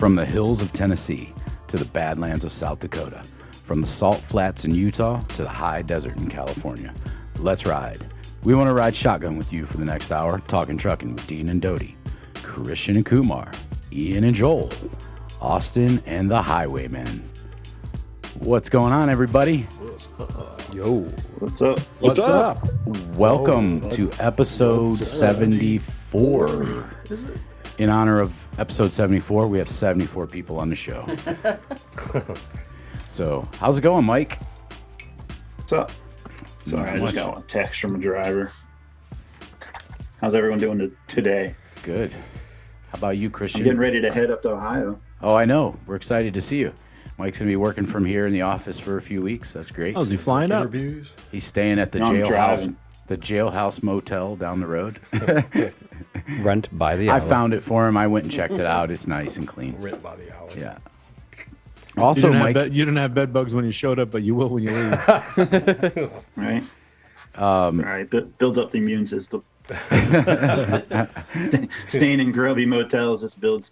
From the hills of Tennessee to the Badlands of South Dakota, from the salt flats in Utah to the high desert in California. Let's ride. We want to ride shotgun with you for the next hour, talking trucking with Dean and Dodie, Christian and Kumar, Ian and Joel, Austin and the Highwaymen. What's going on, everybody? Yo. What's up? What's up? Welcome to episode 74. In honor of episode 74, we have 74 people on the show. So, how's it going, Mike? What's up? Sorry, I just got a text from a driver. How's everyone doing today? Good. How about you, Christian? I'm getting ready to head up to Ohio. Oh, I know. We're excited to see you. Mike's going to be working from here in the office for a few weeks. That's great. Oh, is he flying up? Interviews. He's staying at the jailhouse motel down the road. Rent by the hour. I found it for him. I went and checked it out. It's nice and clean. Rent by the hour. Yeah. Also, Mike, you didn't have bed bugs when you showed up, but you will when you leave. Right? All right. Builds up the immune system. Staying in grubby motels just builds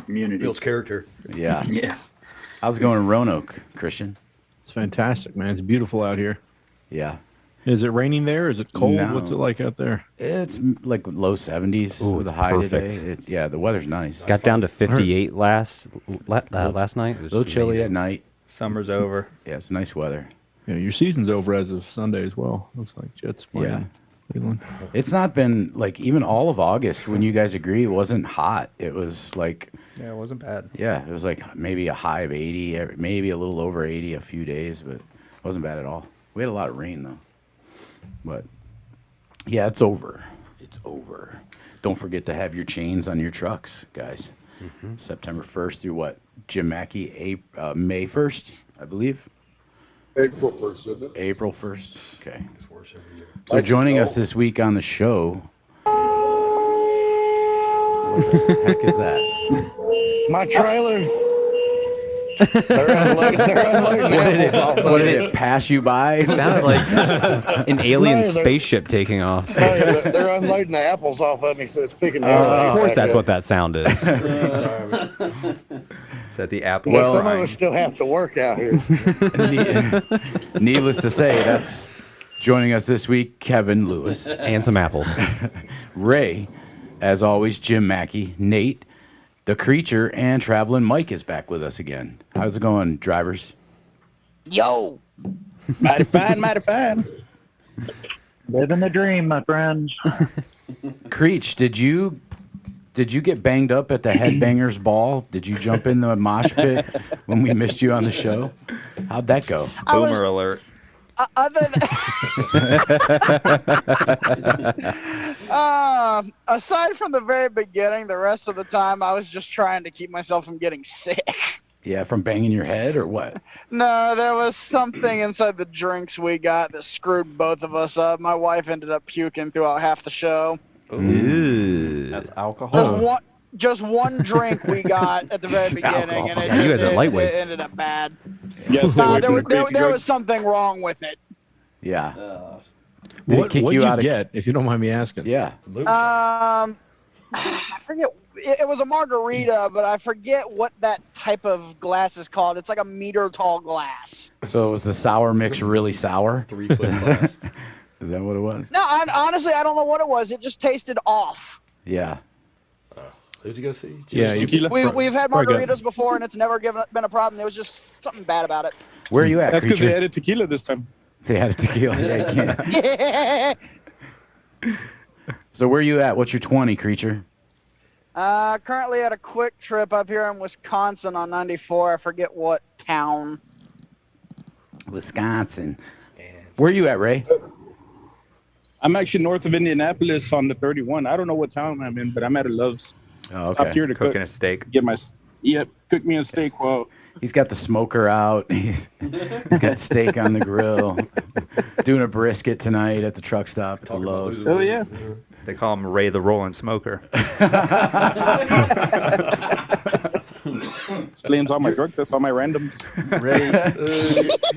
immunity. Builds character. yeah. Yeah. How's it going in Roanoke, Christian? It's fantastic, man. It's beautiful out here. Yeah. Is it raining there? Is it cold? No. What's it like out there? It's like low 70s Ooh, with a it's high perfect. today. The weather's nice. Got down to 58 last night. It A was little chilly amazing. at night. Summer's over. Yeah, it's nice weather. Yeah, your season's over as of Sunday as well. Looks like Jets playing. Yeah. Cleveland. It's not been like even all of August when you guys agree it wasn't hot. It was like, Yeah, it wasn't bad. yeah, it was like maybe a high of 80, maybe a little over 80 a few days, but it wasn't bad at all. We had a lot of rain though. But yeah, it's over. It's over. Don't forget to have your chains on your trucks, guys. September 1st through what? Jim Mackey, May 1st, I believe. April 1st, isn't it? April 1st. Okay. It's worse every year. So joining us this week on the show. What the heck is that? My trailer. They're unloading apples off of What did it pass you by? It sounded like an alien No, they're- spaceship taking off. They're unloading the apples off of me, so it's picking me Of course, that's what that sound is. Is that the apple? Well, Some of us still have to work out here. Needless to say, that's joining us this week, Kevin Lewis, And some apples. Ray, as always, Jim Mackey, Nate, the Creature, and Traveling Mike is back with us again. How's it going, drivers? Yo, Mighty fine, mighty fine. living the dream, my friends. Creech, did you get banged up at the Headbangers Ball? Did you jump in the mosh pit when we missed you on the show? How'd that go? Boomer alert. Other than, aside from the very beginning, the rest of the time I was just trying to keep myself from getting sick. Yeah, from banging your head or what? No, there was something inside the drinks we got that screwed both of us up. My wife ended up puking throughout half the show. That's alcohol. Just one drink we got at the very beginning, and it, Yeah, you guys are lightweights. it ended up bad. Yes, There was something wrong with it. Yeah. Did it What kick did you you out of get, if you don't mind me asking? Yeah. I forget. It was a margarita, but I forget what that type of glass is called. It's like a meter tall glass. So it was the sour mix really sour? 3 foot glass. Is that what it was? No, honestly, I don't know what it was. It just tasted off. Yeah. Who'd you go see? Yeah, Tequila. We've had Probably margaritas before, and it's never been a problem. There was just something bad about it. Where are you at, That's because they Creature? added tequila this time. They had a tequila. Yeah, you can't. So where are you at? What's your 20, Creature? Currently at a quick trip up here in Wisconsin on 94. I forget what town. Wisconsin. Where are you at, Ray? I'm actually north of Indianapolis on the 31. I don't know what town I'm in, but I'm at a Love's. Oh, Up okay. here to cook. Cooking a steak. Cook me a steak while He's got the smoker out. He's got steak on the grill. Doing a brisket tonight at the truck stop at the Lowe's. Oh, yeah. They call him Ray the Rolling Smoker. Explains all my drug tests, all my randoms. Ray,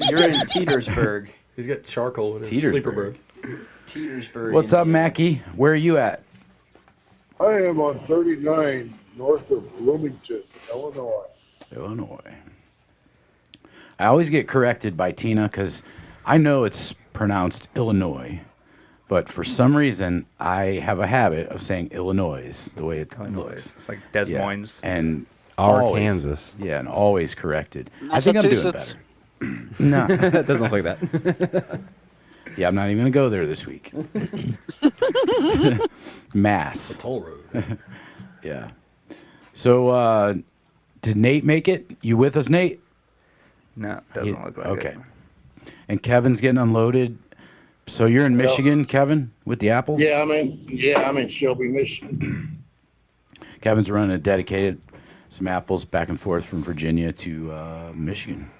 you're in Tetersburg. He's got charcoal in his Tetersburg. sleeper berg. Tetersburg. What's up, Mackie? Where are you at? I am on 39 north of Bloomington, Illinois. Illinois. I always get corrected by Tina because I know it's pronounced Illinois, but for some reason I have a habit of saying Illinois the way it looks. It's like Des Yeah. Moines. And Kansas. Yeah, and always corrected. I think I'm doing Massachusetts. better. No. It doesn't look like that. Yeah, I'm not even going to go there this week. Mass. Toll road. Yeah. So, did Nate make it? You with us, Nate? No, it doesn't look like okay. it. And Kevin's getting unloaded. So you're in Michigan, Kevin, with the apples? Yeah, I'm in Shelby, Michigan. Kevin's running a dedicated some apples back and forth from Virginia to Michigan.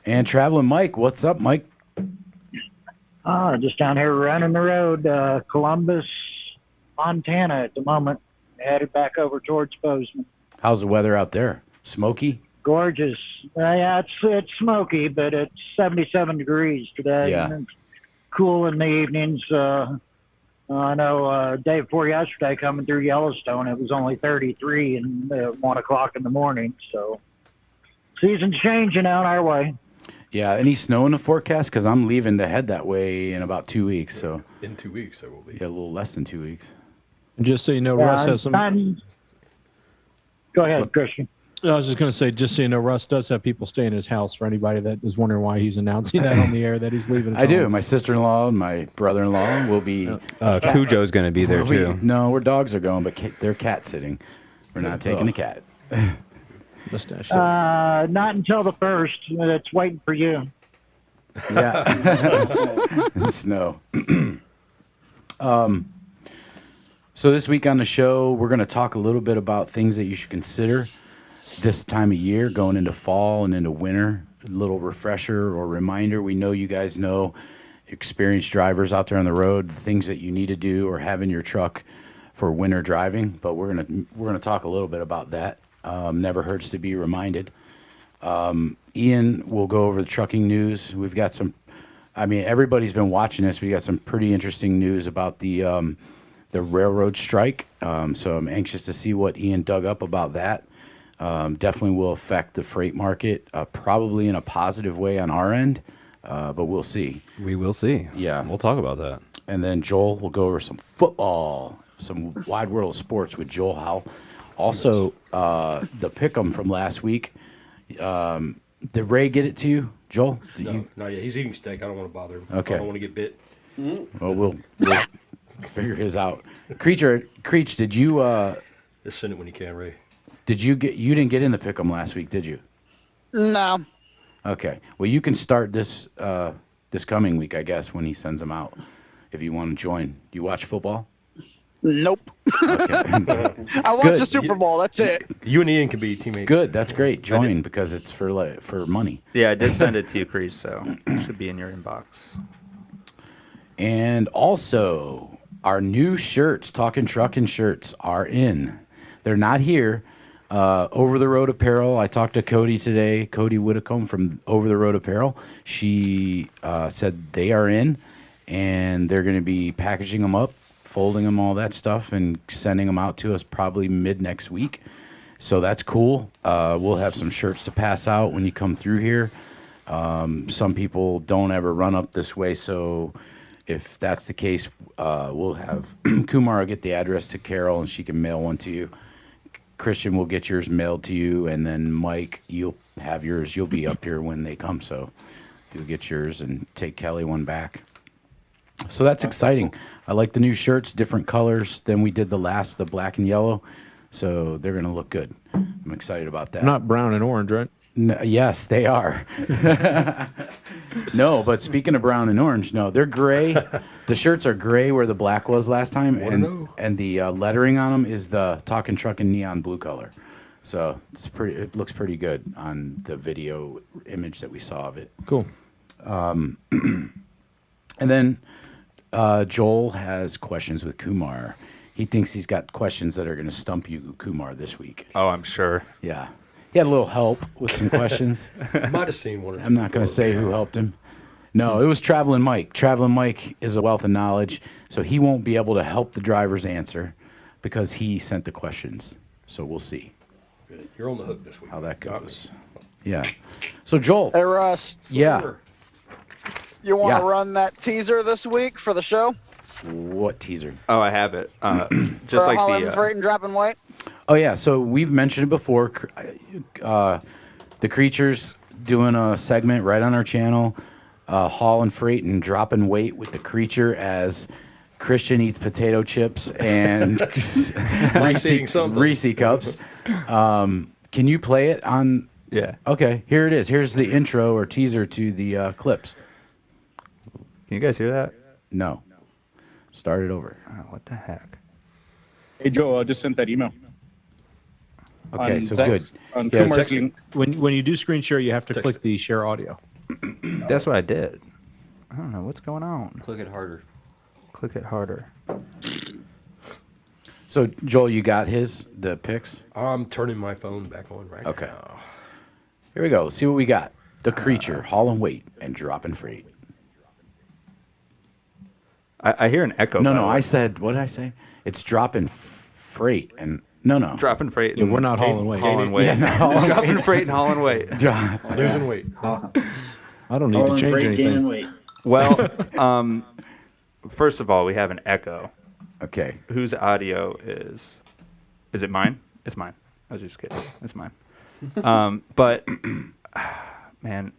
And traveling Mike, what's up, Mike? Just down here running the road, Columbus, Montana at the moment. Headed back over towards Bozeman. How's the weather out there? Smoky? Gorgeous. Yeah, it's smoky, but it's 77 degrees today. Yeah. And it's cool in the evenings. I know day before yesterday coming through Yellowstone, it was only 33 and 1 o'clock in the morning. So season's changing out our way. Yeah, any snow in the forecast? Because I'm leaving to head that way in about 2 weeks. So In 2 weeks, there will be. yeah, a little less than 2 weeks. And just so you know, Russ has some. Go ahead, Christian. I was just going to say, just so you know, Russ does have people stay in his house. For anybody that is wondering why he's announcing that on the air, that he's leaving. His I do. home. My sister-in-law and my brother-in-law will be. Cujo's going to be there too. No, where dogs are going, but they're cat sitting. We're not taking a cat. Mustache. Not until the 1st. It's waiting for you. Yeah. Snow. So this week on the show, we're going to talk a little bit about things that you should consider this time of year, going into fall and into winter. A little refresher or reminder. We know you guys know, experienced drivers out there on the road, the things that you need to do or have in your truck for winter driving. But we're gonna talk a little bit about that. Never hurts to be reminded. Ian will go over the trucking news. We've got some. I mean, everybody's been watching this. We got some pretty interesting news about the railroad strike. So I'm anxious to see what Ian dug up about that. Definitely will affect the freight market, probably in a positive way on our end, but we'll see. We will see. Yeah. We'll talk about that. And then Joel will go over some football, some wide world of sports with Joel Howell. Also, the pick'em from last week. Did Ray get it to you, Joel? No, not yet. He's eating steak. I don't want to bother him. Okay. I don't want to get bit. Well, we'll figure his out. Creech, did you Just send it when you can, Ray. you didn't get in the pick'em last week, did you? No. Okay. Well, you can start this this coming week, I guess, when he sends them out. If you want to join, do you watch football? Nope. Okay. I watched Good. the Super Bowl. That's it. You and Ian can be teammates. Good. That's great. Join because it's for money. Yeah, I did send it to you, Chris, so it should be in your inbox. And also, our new shirts, Talkin Truckin shirts, are in. They're not here. Over the Road Apparel. I talked to Cody today, Cody Whitcomb from Over the Road Apparel. She said they are in, and they're going to be packaging them up, folding them, all that stuff, and sending them out to us probably mid next week. So that's cool. We'll have some shirts to pass out when you come through here. Some people don't ever run up this way, so if that's the case, we'll have Kumar get the address to Carol, and she can mail one to you. Christian will get yours mailed to you, and then Mike, you'll have yours. You'll be up here when they come, so you'll get yours and take Kelly one back. So that's exciting. I like the new shirts, different colors than we did the black and yellow. So they're going to look good. I'm excited about that. Not brown and orange, right? No, yes, they are. No, but speaking of brown and orange, no, they're gray. The shirts are gray where the black was last time, and the lettering on them is the Talkin Truckin neon blue color. So it looks pretty good on the video image that we saw of it. Cool. And then Joel has questions with Kumar. He thinks he's got questions that are going to stump you, Kumar, this week. Oh, I'm sure. Yeah. He had a little help with some questions. I might have seen one or two. I'm not going to say who helped him. No, it was Traveling Mike. Traveling Mike is a wealth of knowledge, so he won't be able to help the drivers answer because he sent the questions. So we'll see Good. You're on the hook this week. how that Got me. goes. Yeah. So Joel, Hey, Russ, yeah, Sir. you want to Yeah. run that teaser this week for the show? what teaser? Oh, I have it. For Just like hauling the. freight and dropping weight? Oh yeah, so we've mentioned it before. The creatures doing a segment right on our channel, hauling freight and dropping weight with the creature as Christian eats potato chips and eating something. Reese cups. Can you play it on? Yeah. Okay, here it is. Here's the intro or teaser to the clips. Can you guys hear that? No, start it over. Oh, what the heck? Hey, Joe, I just sent that email. Okay, On so Zach's- good. On Yeah, Kumar's text it. link. When you do screen share, you have to Text click it. the share audio. That's what I did. I don't know what's going on. Click it harder. Click it harder. So Joel, you got the pics? I'm turning my phone back on right Okay. now. Here we go. Let's see what we got. The creature hauling weight and dropping freight. I hear an echo. No, by no. the way. I said, what did I say? It's dropping freight and no. dropping freight. Yeah, and we're not hauling weight. Hauling weight. Yeah, no, hauling dropping weight. freight and hauling weight. Losing weight. I don't need to Hauling change freight, gaining anything. weight. Well, first of all, we have an echo. Okay. Whose audio is? Is it mine? It's mine. I was just kidding. It's mine. But man,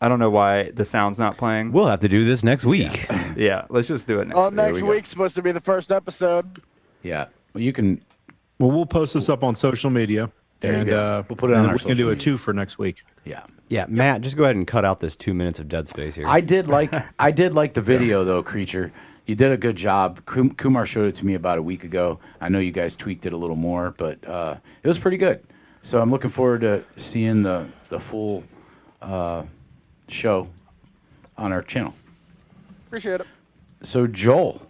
I don't know why the sound's not playing. We'll have to do this next week. Yeah, let's just do it next. Oh, week. next we go. week's supposed to be the first episode. Yeah. Well, you can. Well, we'll post this up on social media, There you and go. We'll put it on and our we can social do a media. 2 for next week. Yeah. Yeah, Matt, just go ahead and cut out this 2 minutes of dead space here. I did like the video though, creature. You did a good job. Kumar showed it to me about a week ago. I know you guys tweaked it a little more, but it was pretty good. So I'm looking forward to seeing the full show on our channel. Appreciate it. So Joel,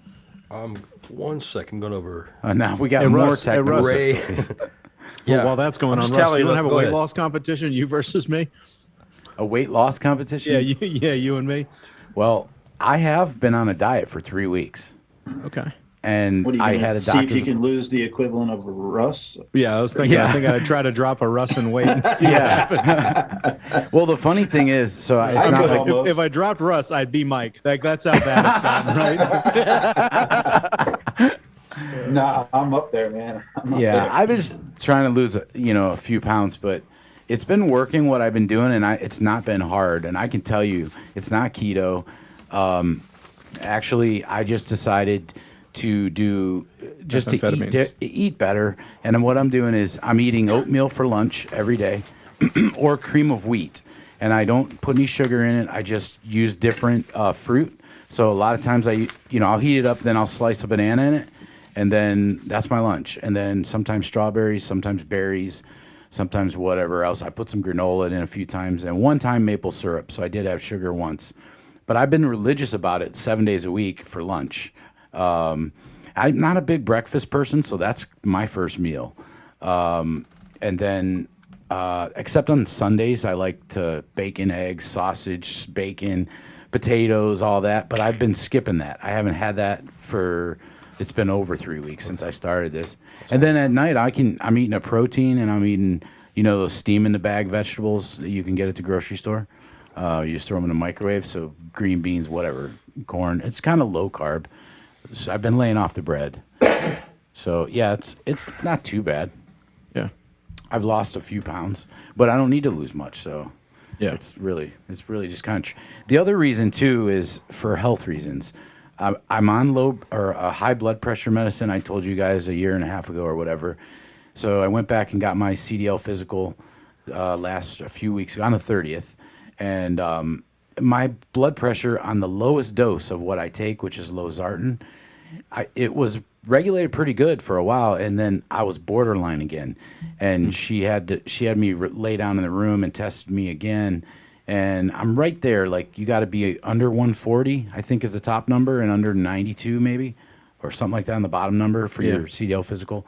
1 second, going over. now we got Hey, more Russ, hey, technical. Russ. Ray. Well, while that's going I'm on, just Russ, tallying you want to up. have a Go weight ahead. loss competition, you versus me? A weight loss competition? Yeah, you and me. Well, I have been on a diet for 3 weeks, Okay. and What are you I gonna had a see if doctor's. you can lose the equivalent of Russ? Yeah, I was thinking. Yeah. I think I'd try to drop a Russ in weight. And see what happens. Well, the funny thing is, so it's I not could like almost. If I dropped Russ, I'd be Mike. That's how bad it's gotten, right? Nah, I'm up there, man. I'm up yeah, there. I've been just trying to lose, a few pounds, but it's been working what I've been doing, and it's not been hard. And I can tell you, it's not keto. Actually, I just decided to do just to Methamphetamines. eat better. And what I'm doing is I'm eating oatmeal for lunch every day, or cream of wheat, and I don't put any sugar in it. I just use different fruit. So a lot of times I'll heat it up, then I'll slice a banana in it, and then that's my lunch. And then sometimes strawberries, sometimes berries, sometimes whatever else. I put some granola in a few times, and one time maple syrup. So I did have sugar once. But I've been religious about it 7 days a week for lunch. I'm not a big breakfast person, so that's my first meal. And then, except on Sundays, I like to bacon, eggs, sausage, bacon, potatoes, all that. But I've been skipping that. I haven't had that it's been over 3 weeks since I started this. And then at night, I'm eating a protein, and I'm eating, those steam in the bag vegetables that you can get at the grocery store. You just throw them in the microwave. So green beans, whatever, corn. It's kind of low carb. So I've been laying off the bread. So yeah, it's not too bad. Yeah. I've lost a few pounds, but I don't need to lose much. So Yeah. it's really just kind of. The other reason too is for health reasons. I'm on high blood pressure medicine. I told you guys a year and a half ago or whatever. So I went back and got my CDL physical a few weeks ago on the 30th. And my blood pressure on the lowest dose of what I take, which is losartan, it was regulated pretty good for a while, and then I was borderline again. And she had me lay down in the room and tested me again, and I'm right there. Like, you got to be under 140, I think, is the top number, and under 92 maybe, or something like that on the bottom number for your CDL physical.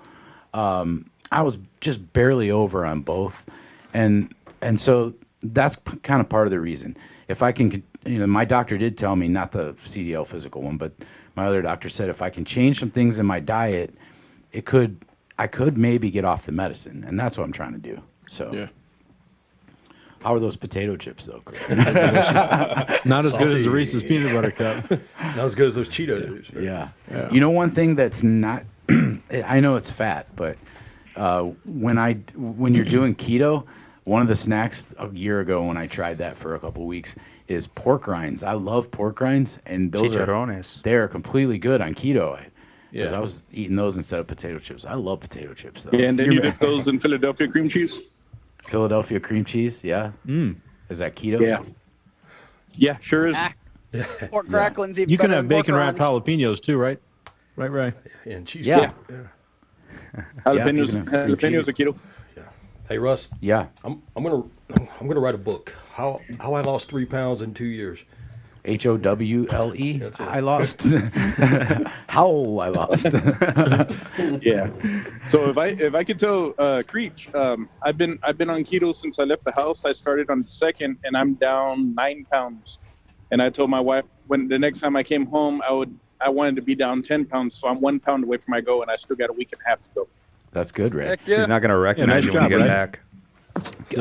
I was just barely over on both, and so that's kind of part of the reason. If I can, my doctor did tell me, not the CDL physical one, but my other doctor said if I can change some things in my diet, it could I could maybe get off the medicine, and that's what I'm trying to do. So, Yeah. How are those potato chips though, Chris? Not as good as the Salty. Reese's peanut butter cup. Not as good as those Cheetos. Right? Yeah. You know, one thing that's not, I know it's fat, but when you're doing keto, one of the snacks a year ago when I tried that for a couple weeks is pork rinds. I love pork rinds, and Chicharrones. they're completely good on keto. Because Yeah. I was eating those instead of potato chips. I love potato chips though. Yeah, and then you dip those in Philadelphia cream cheese. Philadelphia cream cheese, yeah. Is that keto? Yeah. Yeah, sure is. Pork crackling's even You can better have than pork bacon wrapped rinds. jalapenos too, right? Right. And cheese. Yeah. Jalapenos, if you can have cream jalapenos are cheese. keto. Hey Russ, Yeah. I'm gonna write a book. How I lost 3 pounds in 2 years. HOWLE. That's it. I lost. How I lost. Yeah. So if I could tell Creech, I've been on keto since I left the house. I started on the 2nd, and I'm down 9 pounds. And I told my wife when the next time I came home, I wanted to be down 10 pounds. So I'm 1 pound away from my goal, and I still got a week and a half to go. That's good, Ray. Heck yeah. She's not going to recognize nice you when you job, get Ray. back. Thank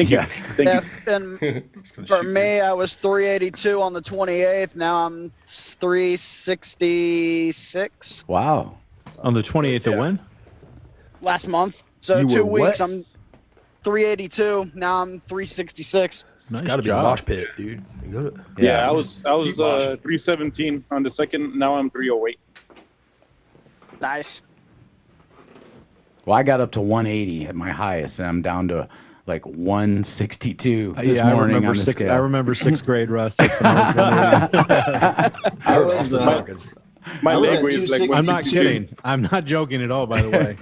you. Yeah. Thank you. And It's gonna for shoot me, I was 382 on the 28th. Now I'm 366 Wow. On the 28th of when? last month. So You 2 were weeks, what? I'm 382. Now I'm 366. It's Nice got to be a job. mosh pit, dude. You got it. Yeah, I was Keep washing. 317 on the 2nd. Now I'm 308. Nice. Well, I got up to 180 at my highest, and I'm down to like 162 this Yeah, morning on the I scale. remember sixth grade, Russ. That's when I was wondering. I heard was, Austin uh, talking. My I was leg at weight is like 260. I'm not 162. kidding. I'm not joking at all, by the way.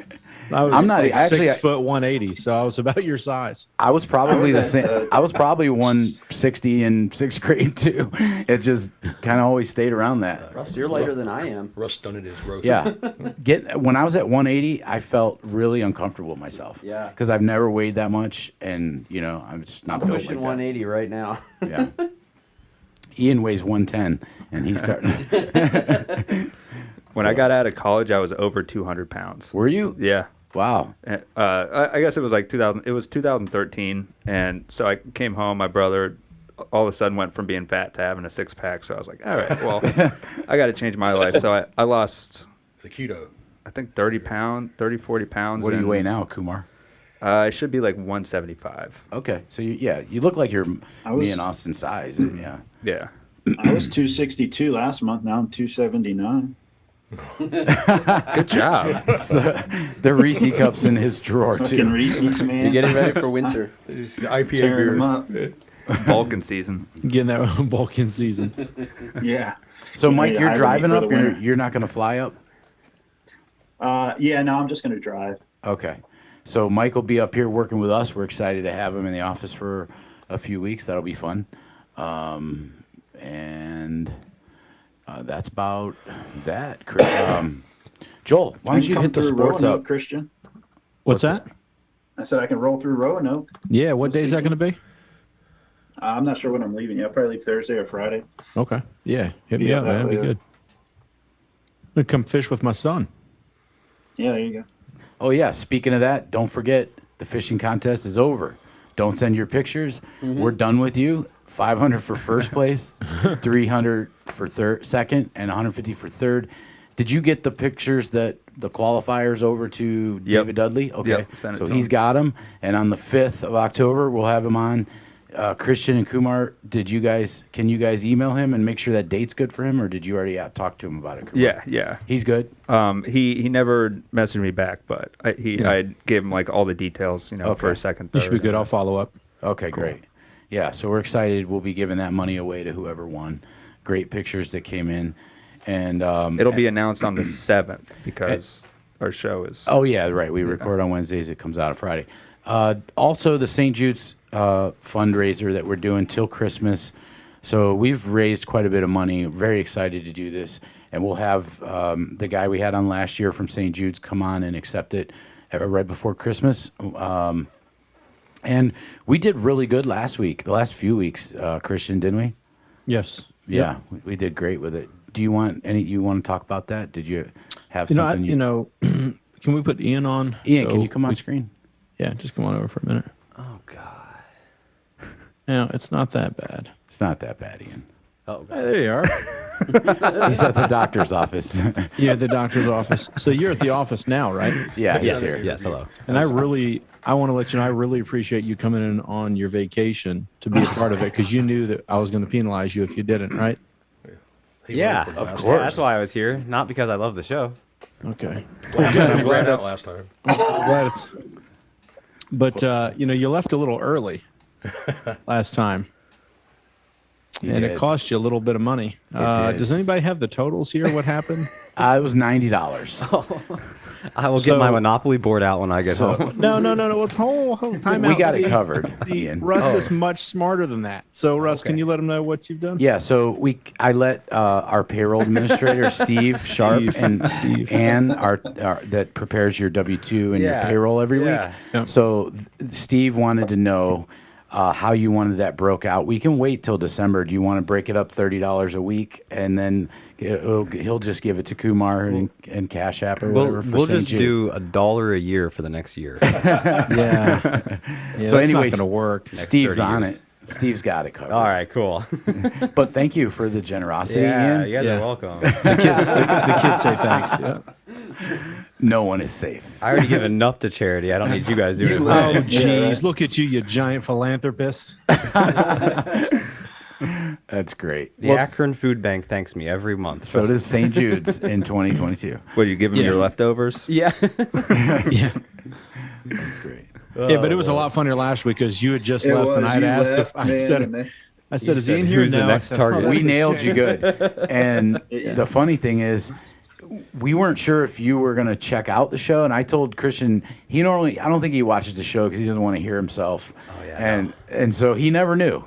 I was I'm not- like actually, 6 foot 180, so I was about your size. I was probably I the was at, same. I was probably 160 in sixth grade too. It just kind of always stayed around that. Russ, you're lighter than I am. Russ done it his growth. Yeah. When I was at 180, I felt really uncomfortable with myself. Yeah. Because I've never weighed that much, and I'm just not I'm built pushing like that. 180 right now. Yeah. Ian weighs 110, and he's starting. When I got out of college, I was over 200 pounds. Were you? Yeah. Wow. I guess it was like 2000. It was 2013, and so I came home. My brother all of a sudden went from being fat to having a 6-pack. So I was like, all right, well, I got to change my life. So I lost, It's a keto. I think 40 pounds. What do you and, weigh now, Kumar? It should be like 175. Okay, so you look like you're me and Austin size. Yeah. Yeah. I was 262 last month. Now I'm 279. Good job. It's the Reese cups in his drawer Fucking too. Reese's, man. You're getting ready for winter. It's the IPA Tearing them beer. up. Balkan season. Getting that Balkan season. Yeah. So Mike, Yeah, you're I driving would be up. for the You're, winter. you're not going to fly up. Yeah, no, I'm just going to drive. Okay. So Mike will be up here working with us. We're excited to have him in the office for a few weeks. That'll be fun. And that's about that. Joel, why don't you come hit the through sports Roanoke, up? Christian? What's that? I said I can roll through Roanoke. Yeah, what day is that going to be? I'm not sure when I'm leaving. Yeah, I'll probably leave Thursday or Friday. Okay. Yeah, hit me Yeah, up, that man. That'd be way, good. I'm gonna come fish with my son. Yeah, there you go. Oh yeah. Speaking of that, don't forget the fishing contest is over. Don't send your pictures. We're done with you. 500 for first place, 300 for second, and 150 for third. Did you get the pictures that the qualifiers over to David Dudley? Okay, Yep, sent it so to he's him. got them, and on the 5th of October we'll have him on. Christian and Kumar, can you guys email him and make sure that date's good for him, or did you already talk to him about it? Kumar? Yeah. He's good. He never messaged me back, but I gave him like all the details, for a second. You should be good. I'll follow up. Okay, great. Yeah, so we're excited. We'll be giving that money away to whoever won. Great pictures that came in, and It'll be announced on the 7th because our show is. Oh yeah, right. We record on Wednesdays. It comes out on Friday. Also, the St. Jude's fundraiser that we're doing till Christmas. So we've raised quite a bit of money. Very excited to do this, and we'll have the guy we had on last year from St. Jude's come on and accept it right before Christmas. And we did really good last week. The last few weeks, Christian, didn't we? Yes. Yeah, we did great with it. Do you want to talk about that? Did you have something? Can we put Ian on? Ian, can you come on screen? Yeah, just come on over for a minute. Oh God. No, it's not that bad. It's not that bad, Ian. Oh Hey, there you are. He's at the doctor's office. You're at the doctor's office. So you're at the office now, right? Yeah, he's Yes. here. Yes. Hello. And I want to let you know, I really appreciate you coming in on your vacation to be a part of it because you knew that I was going to penalize you if you didn't, right? Yeah, Of course. Yeah, that's why I was here, not because I love the show. Okay. Well, Good. I'm I'm glad glad out that's. last time. I'm glad it's. But you left a little early last time, You and did. it cost you a little bit of money. did. Does anybody have the totals here? What happened? It was $90. I will get my Monopoly board out when I get home. No. Well, hold time out. We got it See, covered, Ian. Russ is much smarter than that. So, Russ, can you let him know what you've done? Yeah, so I let our payroll administrator Steve Sharp and Ann, our that prepares your W-2 and your payroll every week. Yeah. So Steve wanted to know how you wanted that broke out. We can wait till December. Do you want to break it up $30 a week, and then he'll just give it to Kumar and Cash App or whatever? We'll St. just Jude's. do $1 a year for the next year. Yeah. So that's anyway, not going to work. Steve's 30 on years. it. Steve's got it covered. All right, cool. But thank you for the generosity, Ian. You guys are welcome. The kids say thanks. Yeah. No one is safe. I already give enough to charity. I don't need you guys doing it. for Oh, me. jeez. Look at you, you giant philanthropist. That's great. The Akron Food Bank thanks me every month. So does St. Jude's in 2022. What, you give them your leftovers? Yeah. Yeah. That's great. Yeah, but it was a lot funnier last week because you had just left, and I had asked if I said, is he in here? who's the No. next target? We nailed you good. And the funny thing is, we weren't sure if you were going to check out the show. And I told Christian, I don't think he watches the show because he doesn't want to hear himself. Oh, yeah. And so he never knew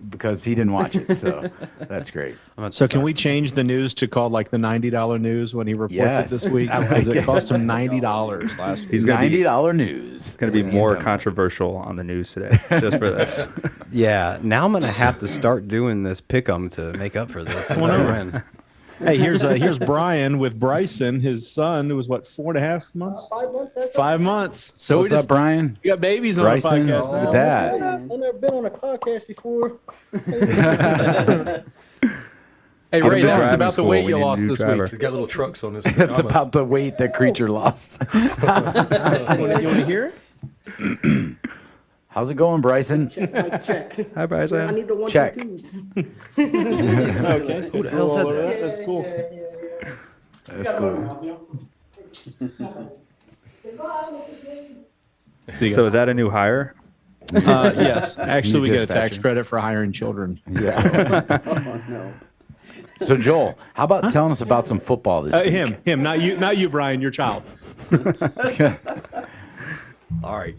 because he didn't watch it. So that's great. So can we change the news to called like the $90 news when he reports Yes. it this week? I like Because it it. cost him $90 last week. He's gonna be $90 news. going to be more controversial on the news today just for this. Yeah, now I'm going to have to start doing this pick'em to make up for this. Come on over. Hey, here's Brian with Bryson, his son, who was what, 4.5 months? 5 months. That's 5 months. So What's up, Brian? We got babies Bryson, on the podcast. look now. at that. I've never been on a podcast before. Hey, He's Ray, been that's driving about the school. weight We you need a lost new this driver. week. He's got little trucks on his That's pajamas. about the weight that creature lost. You want to hear it? How's it going, Bryson? Check. Hi, Bryson. I need the ones Check. and twos. Okay. Who the hell said that? That's cool. That's cool. See you So guys. is that a new hire? Yes. Actually, we New get a tax dispatcher. credit for hiring children. Yeah. Oh, no. So Joel, how about telling us about some football this week? Him, not you, Brian, your child. All right.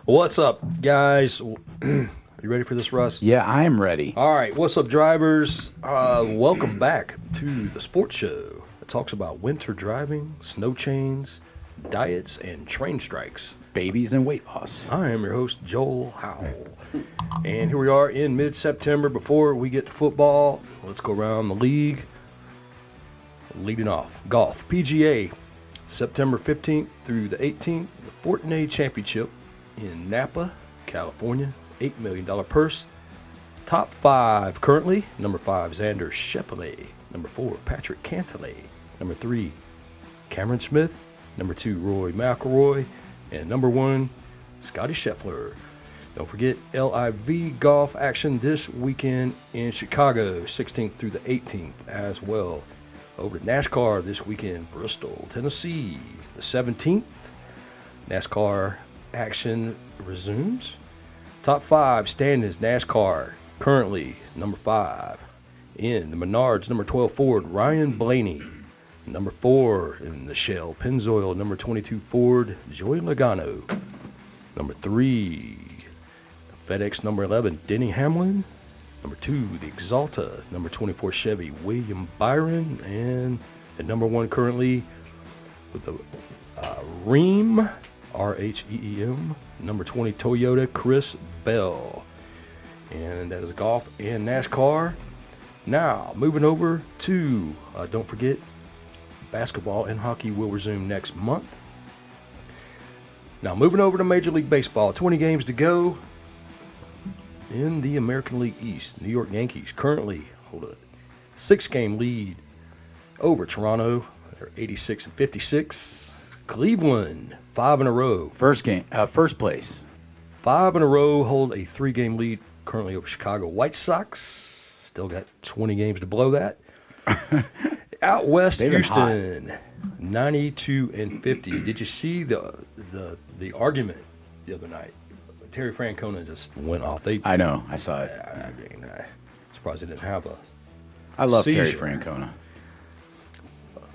What's up, guys? You ready for this, Russ? Yeah, I am ready. All right. What's up, drivers? Welcome back to the sports show that talks about winter driving, snow chains, diets, and train strikes. Babies and weight loss. I am your host, Joel Howell. And here we are in mid-September. Before we get to football, let's go around the league. Leading off, golf. PGA, September 15th through the 18th, the Fortnite Championship in Napa, California. $8 million purse. Top 5 currently. Number 5, Xander Schauffele. Number 4, Patrick Cantlay. Number 3, Cameron Smith. Number 2, Roy McIlroy. And number 1, Scotty Scheffler. Don't forget LIV golf action this weekend in Chicago, 16th through the 18th as well. Over to NASCAR this weekend, Bristol, Tennessee, the 17th. NASCAR action resumes. Top 5 standings NASCAR. Currently, number 5 in the Menards, number 12 Ford, Ryan Blaney. Number 4 in the Shell Pennzoil, number 22 Ford, Joey Logano. Number 3, the FedEx number 11, Denny Hamlin. Number 2, the Exalta, number 24 Chevy, William Byron. And at number 1 currently with the Rheem, R-H-E-E-M, number 20 Toyota, Chris Bell. And that is golf and NASCAR. Now, moving over to, don't forget, basketball and hockey will resume next month. Now, moving over to Major League Baseball, 20 games to go in the American League East. New York Yankees currently hold a 6-game lead over Toronto. They're 86 and 56. Cleveland, 5 in a row. First place. 5 in a row, hold a 3-game lead currently over Chicago White Sox. Still got 20 games to blow that. Out west, Houston, 92 and 50. Did you see the argument the other night? Terry Francona just went off. I know. I saw it. Surprised they didn't have a I love seizure. Terry Francona.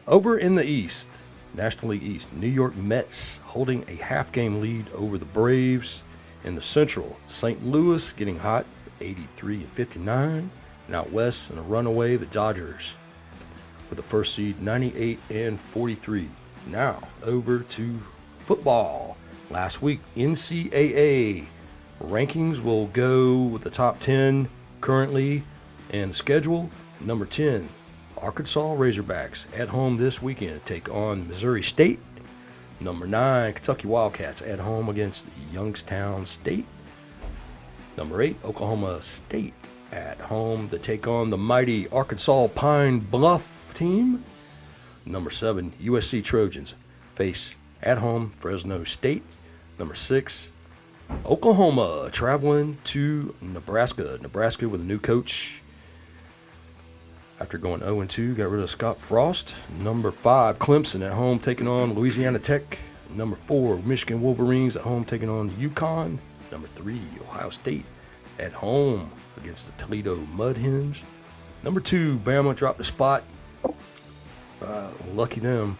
Over in the East, National League East, New York Mets holding a half-game lead over the Braves. In the Central, St. Louis getting hot, 83 and 59. And out west, in a runaway, the Dodgers with the first seed, 98 and 43. Now, over to football. Last week, NCAA rankings will go with the top 10 currently and the schedule. Number 10, Arkansas Razorbacks at home this weekend take on Missouri State. Number 9, Kentucky Wildcats at home against Youngstown State. Number 8, Oklahoma State at home to take on the mighty Arkansas Pine Bluff team. Number 7, USC Trojans face at home Fresno State. Number 6, Oklahoma traveling to Nebraska. Nebraska with a new coach. After going 0-2, got rid of Scott Frost. Number 5, Clemson at home taking on Louisiana Tech. Number 4, Michigan Wolverines at home taking on UConn. Number 3, Ohio State at home against the Toledo Mud Hens. Number 2, Bama dropped a spot. Lucky them.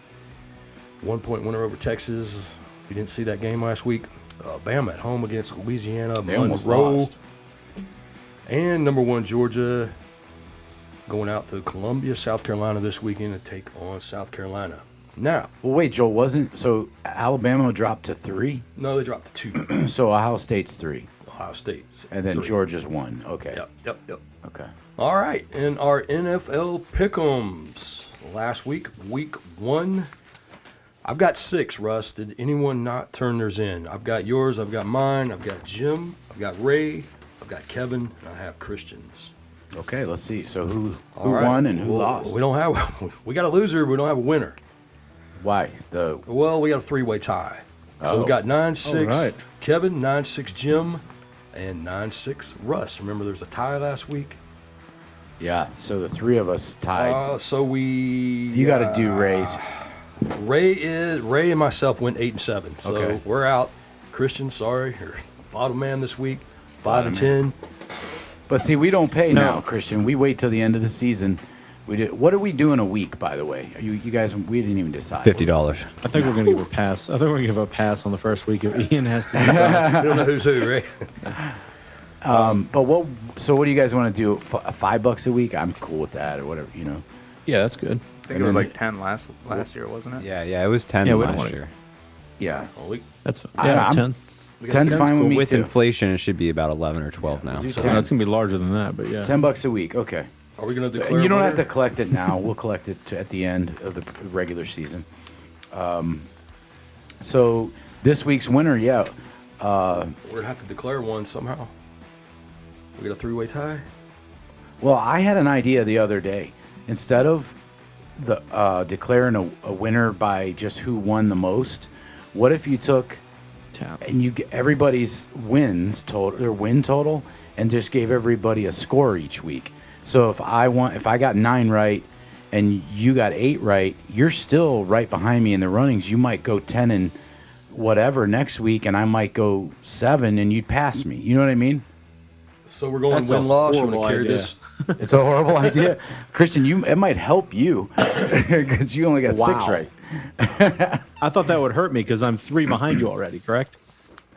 1-point winner over Texas. If you didn't see that game last week, Bama at home against Louisiana. They almost Monroe. lost. And number 1, Georgia, going out to Columbia, South Carolina this weekend to take on South Carolina. Now, Well, wait, Joel, wasn't so Alabama dropped to 3? no, they dropped to 2. So Ohio State's 3. Ohio State. And then 3. Georgia's 1. Okay. Yep. Okay. All right, in our NFL pick'ems last week, week 1, I've got 6, Russ. Did anyone not turn theirs in? I've got yours, I've got mine, I've got Jim, I've got Ray, I've got Kevin, and I have Christian's. Okay, let's see. So who All right. won and who Well, lost? We don't have. We got a loser, but we don't have a winner. Why? Well, we got a 3-way tie. So Oh. we got 9-6 All right. Kevin, 9-6 Jim, and 9-6 Russ. Remember, there was a tie last week. Yeah. So the 3 of us tied. So we. You got to do Ray's. Ray and myself went 8-7. So Okay. we're out. Christian, sorry, you're bottom man this week. 5 Bottom and 10. But see, we don't pay now, Christian. We wait till the end of the season. We did. What are we doing a week, by the way? You guys, we didn't even decide. $50. I think we're going to give a pass. I think we're going to give a pass on the first week if Ian has to decide. We don't know who's who, Ray. But what? So what do you guys want to do? $5 a week? I'm cool with that, or whatever. You know. Yeah, that's good. I think it was like 10 last year, wasn't it? Yeah, it was 10 Yeah, we don't last wanna- year. Yeah. That's I- yeah, I'm- 10. 10's fine with me With too. inflation, it should be about 11 or 12 now. do So. 10. It's going to be larger than that, but yeah. $10 a week. Okay. Are we going to So, declare? and you don't have winner? to collect it now. We'll collect it at the end of the regular season. So this week's winner, yeah. We're going to have to declare one somehow. We got a 3-way tie. Well, I had an idea the other day. Instead of declaring a winner by just who won the most, what if you took and you get everybody's wins total, their win total, and just gave everybody a score each week? So if I got 9 right and you got 8 right, you're still right behind me in the runnings. You might go 10 and whatever next week, and I might go 7, and you'd pass me. You know what I mean? So we're going That's a win-loss. We're going horrible to carry idea. this. It's a horrible idea, Christian. It might help you because you only got 6 Wow. right. I thought that would hurt me because I'm 3 behind you already, correct?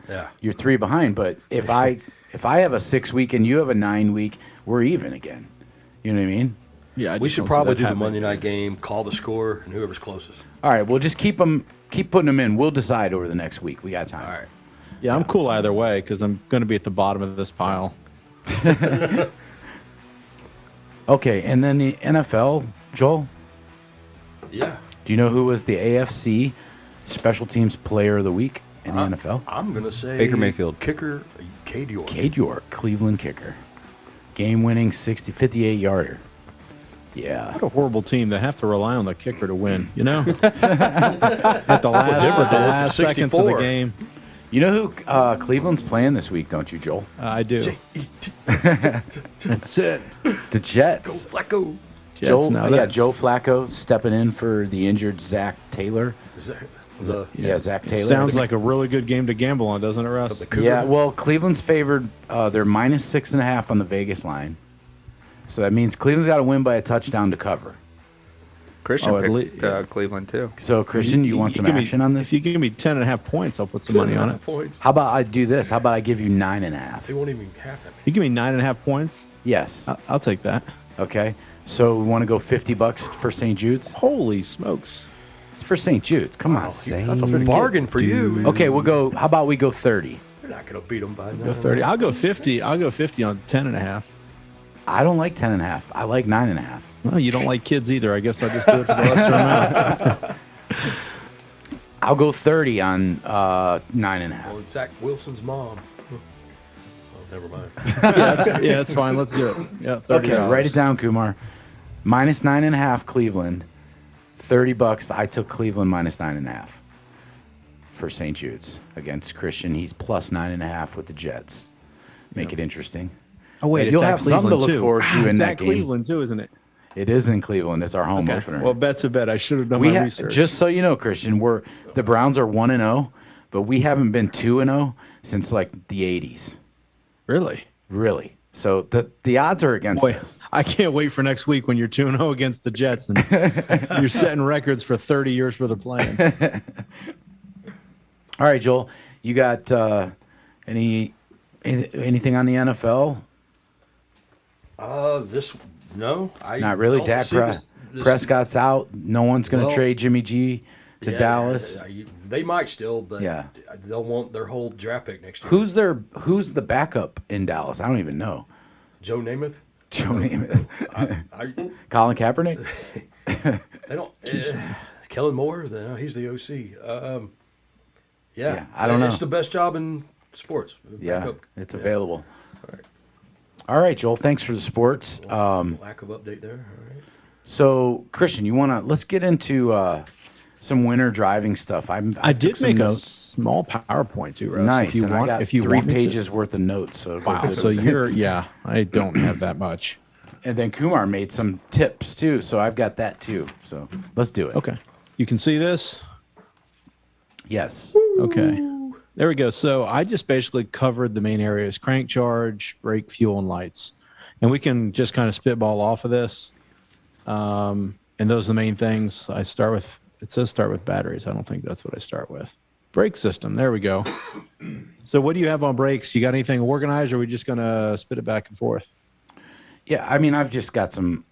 Yeah. You're 3 behind, but if I have a 6 week and you have a 9 week, we're even again. You know what I mean? Yeah, We should probably do the Monday night game, call the score, and whoever's closest. All right, we'll just keep putting them in. We'll decide over the next week. We got time. All right. Yeah, I'm cool either way because I'm going to be at the bottom of this pile. Okay, and then the NFL, Joel. Yeah. Do you know who was the AFC Special Teams Player of the Week? in the NFL? I'm going to say Baker Mayfield. Kicker, Cade York. Cade York, Cleveland kicker. Game-winning 58-yarder. Yeah. What a horrible team that have to rely on the kicker to win, you know? At the last seconds of the game. You know who Cleveland's playing this week, don't you, Joel? I do. That's it. The Jets. Go Flacco. Jets, Joe Flacco stepping in for the injured Zach Taylor. Zach Taylor. Sounds like a really good game to gamble on, doesn't it, Russ? Yeah, well, Cleveland's favored. They're minus 6.5 on the Vegas line. So that means Cleveland's got to win by a touchdown to cover. Christian picked Cleveland, too. So, Christian, you want some action on this? If you give me 10.5 points, I'll put some money on it. Points. How about I do this? How about I give you 9.5? They won't even have that. You give me 9.5 points? Yes. I'll take that. Okay. So, we want to go $50 for St. Jude's? Holy smokes. It's for St. Jude's. Come on. That's a bargain for you. Okay, we'll go. How about we go 30? You're not going to beat them by Go 30. I'll go 50. I'll go 50 on 10.5. I don't like 10.5. I like 9.5. Well, you don't like kids either. I guess I'll just do it for the lesser amount. I'll go 30 on 9.5. Well, it's Zach Wilson's mom. Oh, never mind. Yeah, that's fine. Let's do it. Yeah, $30. Okay, write it down, Kumar. Minus 9.5 Cleveland. $30. I took Cleveland minus 9.5 for St. Jude's against Christian. He's plus 9.5 with the Jets. Make it interesting. Oh wait, you'll have something to look forward to in that game. Cleveland too, isn't it? It is in Cleveland. It's our home opener. Well, bet's a bet. I should have done my research. Just so you know, Christian, the Browns are 1-0, but we haven't been 2-0 since like the 80s. Really? Really. So the odds are against us. I can't wait for next week when you're 2-0 against the Jets and you're setting records for 30 years worth of playing. All right, Joel, you got anything on the NFL? Not really. Dak Prescott's out. No one's going to trade Jimmy G to Dallas. They might still, but Yeah. they'll want their whole draft pick next year. Who's the backup in Dallas? I don't even know. Joe Namath? Colin Kaepernick? They don't. Kellen Moore? He's the OC. I don't know. It's the best job in sports. Yeah, it's available. All right, Joel. Thanks for the sports. Lack of update there. All right. So, Christian, let's get into some winter driving stuff. I did make a small PowerPoint too, Russ. Nice. I got 3 want me pages worth of notes. So wow. So I don't have that much. And then Kumar made some tips too, so I've got that too. So let's do it. Okay. You can see this? Yes. Okay. There we go. So I just basically covered the main areas: crank charge, brake, fuel, and lights. And we can just kind of spitball off of this. And those are the main things. It says start with batteries. I don't think that's what I start with. Brake system. There we go. So what do you have on brakes? You got anything organized, or are we just going to spit it back and forth? Yeah, I mean, I've just got some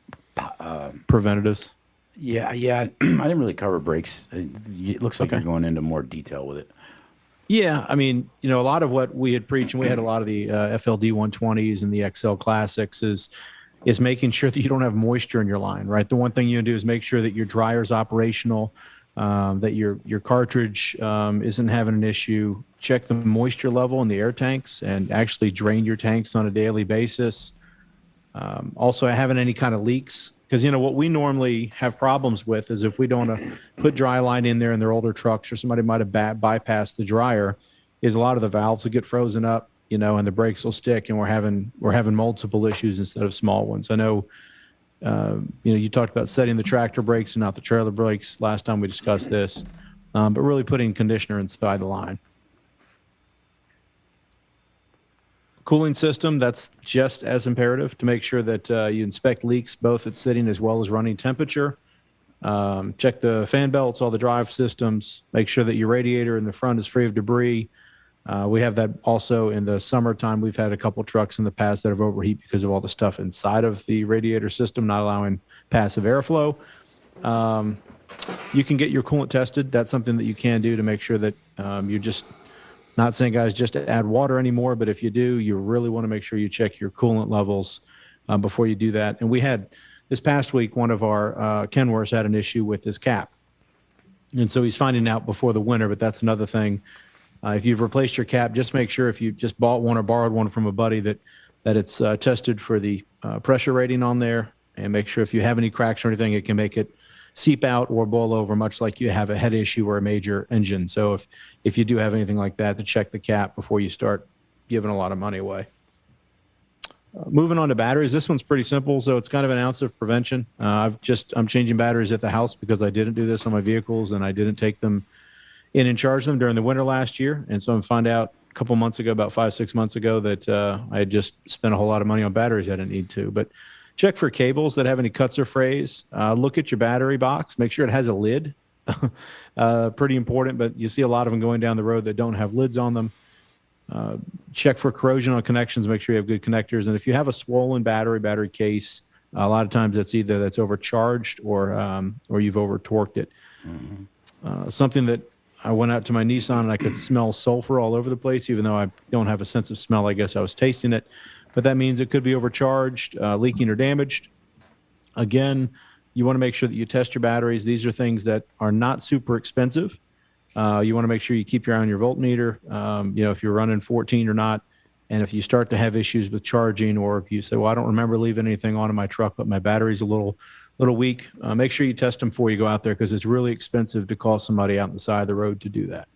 preventatives. Yeah. I didn't really cover brakes. It looks like you're going into more detail with it. Yeah, I mean, a lot of what we had preached, and we had a lot of the FLD 120s and the XL Classics is making sure that you don't have moisture in your line, right? The one thing you do is make sure that your dryer's operational, that your cartridge isn't having an issue. Check the moisture level in the air tanks and actually drain your tanks on a daily basis. Also, having any kind of leaks, because what we normally have problems with is if we don't put dry line in there in their older trucks, or somebody might have bypassed the dryer, is a lot of the valves will get frozen up, and the brakes will stick, and we're having multiple issues instead of small ones. I know, you talked about setting the tractor brakes and not the trailer brakes last time we discussed this, but really putting conditioner inside the line. Cooling system, that's just as imperative to make sure that you inspect leaks both at sitting as well as running temperature. Check the fan belts, all the drive systems. Make sure that your radiator in the front is free of debris. We have that also in the summertime. We've had a couple trucks in the past that have overheat because of all the stuff inside of the radiator system, not allowing passive airflow. You can get your coolant tested. That's something that you can do to make sure that you're just not saying, guys, just to add water anymore, but if you do, you really want to make sure you check your coolant levels before you do that. And we had this past week, one of our Kenworths had an issue with his cap. And so he's finding out before the winter, but that's another thing. If you've replaced your cap, just make sure if you just bought one or borrowed one from a buddy that it's tested for the pressure rating on there, and make sure if you have any cracks or anything, it can make it seep out or boil over, much like you have a head issue or a major engine. So if you do have anything like that, to check the cap before you start giving a lot of money away. Moving on to batteries, this one's pretty simple. So it's kind of an ounce of prevention. I'm changing batteries at the house because I didn't do this on my vehicles, and I didn't take them in and charge them during the winter last year. And so I found out a couple months ago, about 5-6 months ago, that I had just spent a whole lot of money on batteries I didn't need to. But check for cables that have any cuts or frays. Look at your battery box. Make sure it has a lid. Pretty important, but you see a lot of them going down the road that don't have lids on them. Check for corrosion on connections. Make sure you have good connectors. And if you have a swollen battery case, a lot of times that's either that's overcharged or you've over torqued it. Something that I went out to my Nissan and I could smell sulfur all over the place, even though I don't have a sense of smell. I guess I was tasting it, but that means it could be overcharged, leaking, or damaged. Again, you want to make sure that you test your batteries. These are things that are not super expensive. You want to make sure you keep your eye on your voltmeter, if you're running 14 or not. And if you start to have issues with charging, or if you say, well, I don't remember leaving anything on in my truck, but my battery's a little weak, make sure you test them before you go out there, because it's really expensive to call somebody out on the side of the road to do that.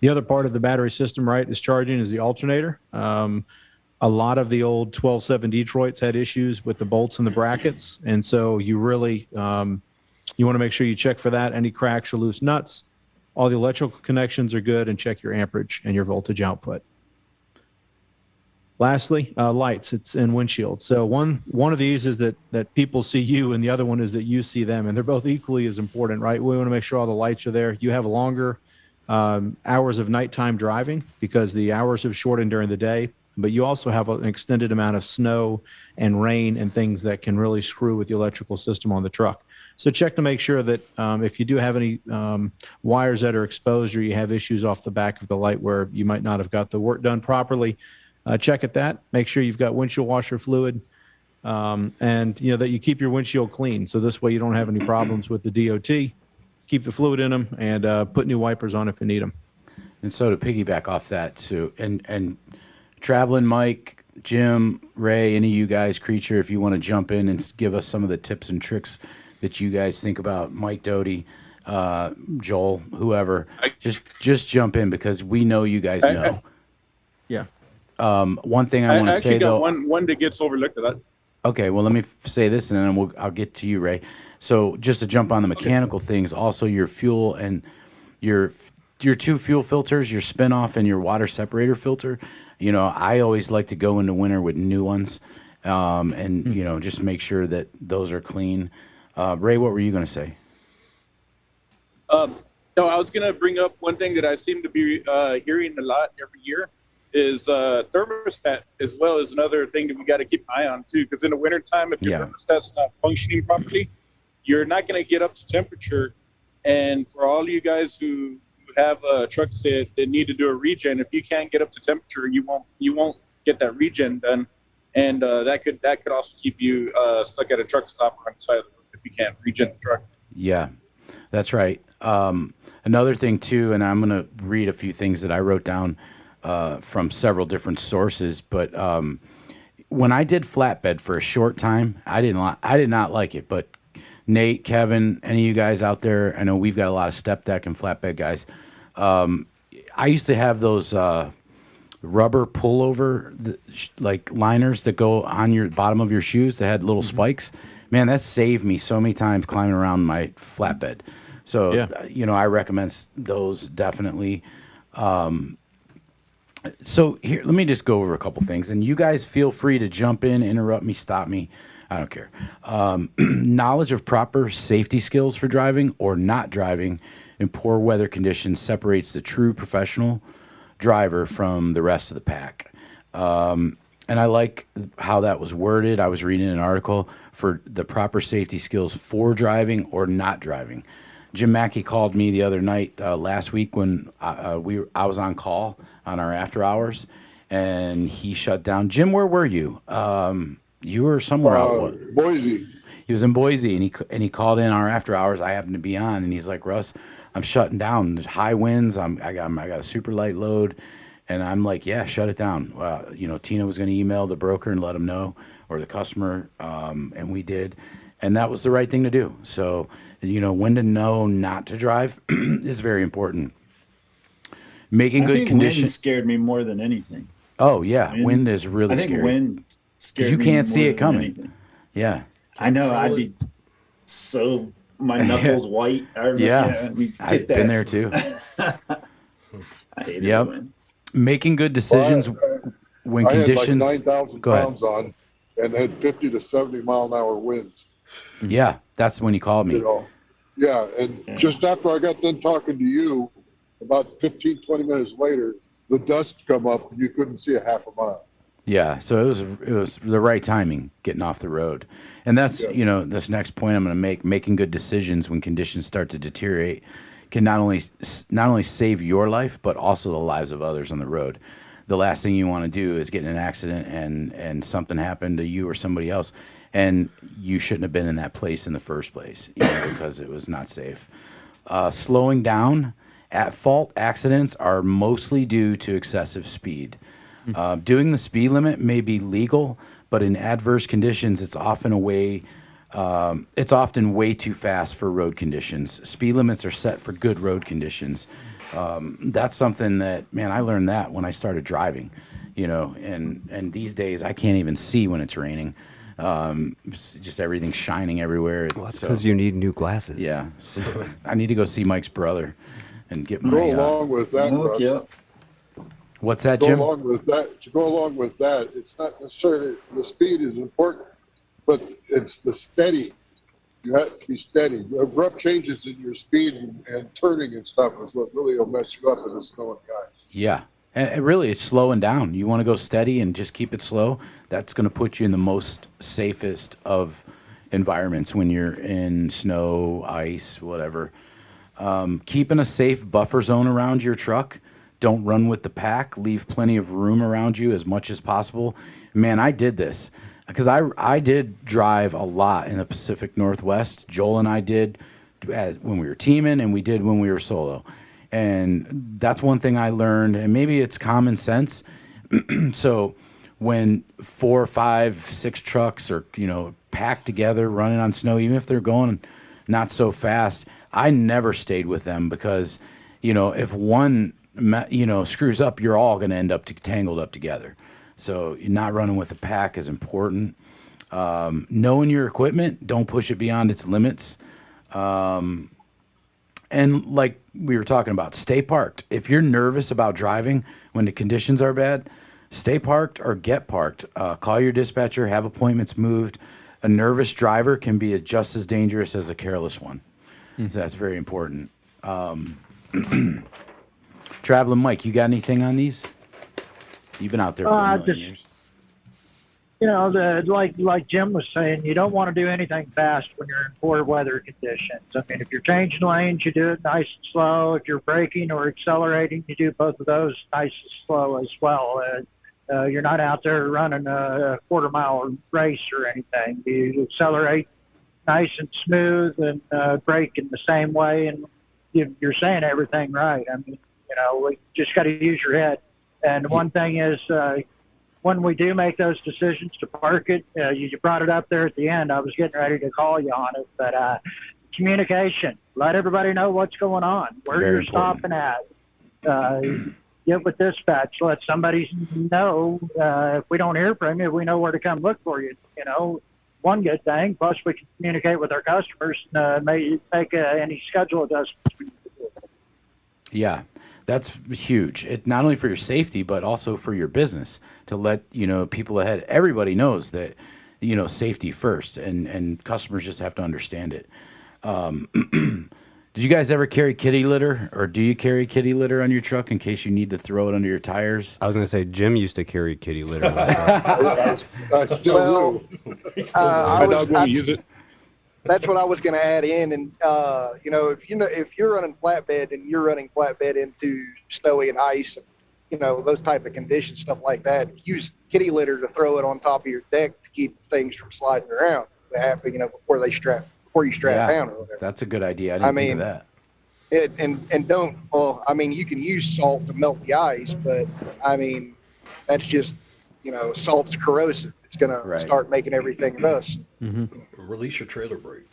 The other part of the battery system, right, is charging, is the alternator. A lot of the old 12.7 Detroits had issues with the bolts and the brackets. And so you really, you want to make sure you check for that, any cracks or loose nuts. All the electrical connections are good, and check your amperage and your voltage output. Lastly, lights. It's in windshield. So one of these is that people see you, and the other one is that you see them, and they're both equally as important, right? We want to make sure all the lights are there. You have longer hours of nighttime driving because the hours have shortened during the day, but you also have an extended amount of snow and rain and things that can really screw with the electrical system on the truck. So check to make sure that if you do have any wires that are exposed, or you have issues off the back of the light where you might not have got the work done properly, check at that. Make sure you've got windshield washer fluid, and that you keep your windshield clean. So this way you don't have any problems with the DOT. Keep the fluid in them, and put new wipers on if you need them. And so to piggyback off that too, and Traveling Mike, Jim, Ray, any of you guys, Creature, if you want to jump in and give us some of the tips and tricks that you guys think about, Mike Doty, Joel, whoever, just jump in, because we know you guys know. Yeah. One thing I want to say, though, one that gets overlooked. Okay, well, let me say this, and then I'll get to you, Ray. So just to jump on the mechanical things, also your fuel and your two fuel filters, your spin-off and your water separator filter. I always like to go into winter with new ones, and just make sure that those are clean. Ray, what were you going to say? No, I was going to bring up one thing that I seem to be hearing a lot every year is thermostat, as well as another thing that we got to keep an eye on too. Because in the wintertime, if your thermostat's not functioning properly, you're not going to get up to temperature. And for all you guys who have trucks that need to do a regen, if you can't get up to temperature, you won't get that regen done, and that could also keep you stuck at a truck stop on the side of the road if you can't regen the truck. Yeah, that's right. Another thing too, and I'm going to read a few things that I wrote down from several different sources, but when I did flatbed for a short time, I did not like it. But Nate, Kevin, any of you guys out there, I know we've got a lot of step deck and flatbed guys. I used to have those rubber pullover like liners that go on your bottom of your shoes that had little spikes. Man, that saved me so many times climbing around my flatbed. So, I recommend those definitely. So here, let me just go over a couple things, and you guys feel free to jump in, interrupt me, stop me. I don't care. Knowledge of proper safety skills for driving or not driving in poor weather conditions separates the true professional driver from the rest of the pack. And I like how that was worded. I was reading an article for the proper safety skills for driving or not driving. Jim Mackey called me the other night last week when I was on call on our after hours, and he shut down. Jim, where were you? You were somewhere out. Boise. He was in Boise, and he called in our after hours. I happened to be on, and he's like, Russ, I'm shutting down. There's high winds. I got a super light load, and I'm like, yeah, shut it down. Tina was going to email the broker and let him know, or the customer, and we did, and that was the right thing to do. So, when to know not to drive is very important. Making good conditions. Wind scared me more than anything. Oh yeah, wind is really scary. I think wind scared me. You can't see more it than coming. anything. Yeah. I know. I'd be my knuckles white. I remember, I've been there too. I hate Yep. it. Making good decisions when conditions. I had like 9,000 Go ahead. pounds on and had 50 to 70 mile an hour winds. Yeah, that's when you called me. Yeah, and just after I got done talking to you, about 15, 20 minutes later, the dust come up and you couldn't see a half a mile. Yeah, so it was the right timing getting off the road. And that's, this next point I'm going to make, making good decisions when conditions start to deteriorate can not only save your life, but also the lives of others on the road. The last thing you want to do is get in an accident and something happened to you or somebody else, and you shouldn't have been in that place in the first place, because it was not safe. Slowing down at fault accidents are mostly due to excessive speed. Doing the speed limit may be legal, but in adverse conditions, it's often way too fast for road conditions. Speed limits are set for good road conditions. That's something that, man, I learned that when I started driving, and these days I can't even see when it's raining. Just everything's shining everywhere. Well, that's because you need new glasses. Yeah. So I need to go see Mike's brother and get my. Go along with that, Russ. Yeah. What's that, To Jim? go along with that, it's not necessarily the speed is important, but it's the steady. You have to be steady. Abrupt changes in your speed and turning and stuff is what really will mess you up in the snow and ice. Yeah. And really, it's slowing down. You want to go steady and just keep it slow. That's going to put you in the most safest of environments when you're in snow, ice, whatever. Keeping a safe buffer zone around your truck. Don't run with the pack. Leave plenty of room around you as much as possible. Man, I did this because I did drive a lot in the Pacific Northwest. Joel and I did when we were teaming, and we did when we were solo. And that's one thing I learned, and maybe it's common sense. So when 4, 5, 6 trucks are, packed together running on snow, even if they're going not so fast, I never stayed with them because, if one screws up, you're all going to end up tangled up together. So not running with a pack is important. Knowing your equipment, don't push it beyond its limits. And like we were talking about, stay parked. If you're nervous about driving when the conditions are bad, stay parked or get parked. Call your dispatcher, have appointments moved. A nervous driver can be just as dangerous as a careless one. So that's very important. Traveling Mike, you got anything on these? You've been out there for a million years. Like Jim was saying, you don't want to do anything fast when you're in poor weather conditions. I mean, if you're changing lanes, you do it nice and slow. If you're braking or accelerating, you do both of those nice and slow as well. You're not out there running a quarter-mile race or anything. You accelerate nice and smooth and brake in the same way, and you're saying everything right. I mean, we just got to use your head. And one thing is, when we do make those decisions to park it, you brought it up there at the end. I was getting ready to call you on it, but communication. Let everybody know what's going on, where you're stopping at. Get with dispatch. Let somebody know. If we don't hear from you, we know where to come look for you. One good thing. Plus, we can communicate with our customers and make any schedule adjustments. Yeah, that's huge. It not only for your safety, but also for your business to let people ahead. Everybody knows that safety first, and customers just have to understand it. Did you guys ever carry kitty litter, or do you carry kitty litter on your truck in case you need to throw it under your tires? I was going to say Jim used to carry kitty litter on his truck. I still do. I don't want to use it. That's what I was going to add in, and if you're running flatbed and you're running flatbed into snowy and ice, and those type of conditions, stuff like that, use kitty litter to throw it on top of your deck to keep things from sliding around. before you strap down or whatever. That's a good idea. I didn't think of that. You can use salt to melt the ice, but that's just, salt's corrosive. It's going to start making everything rust. Release your trailer brake.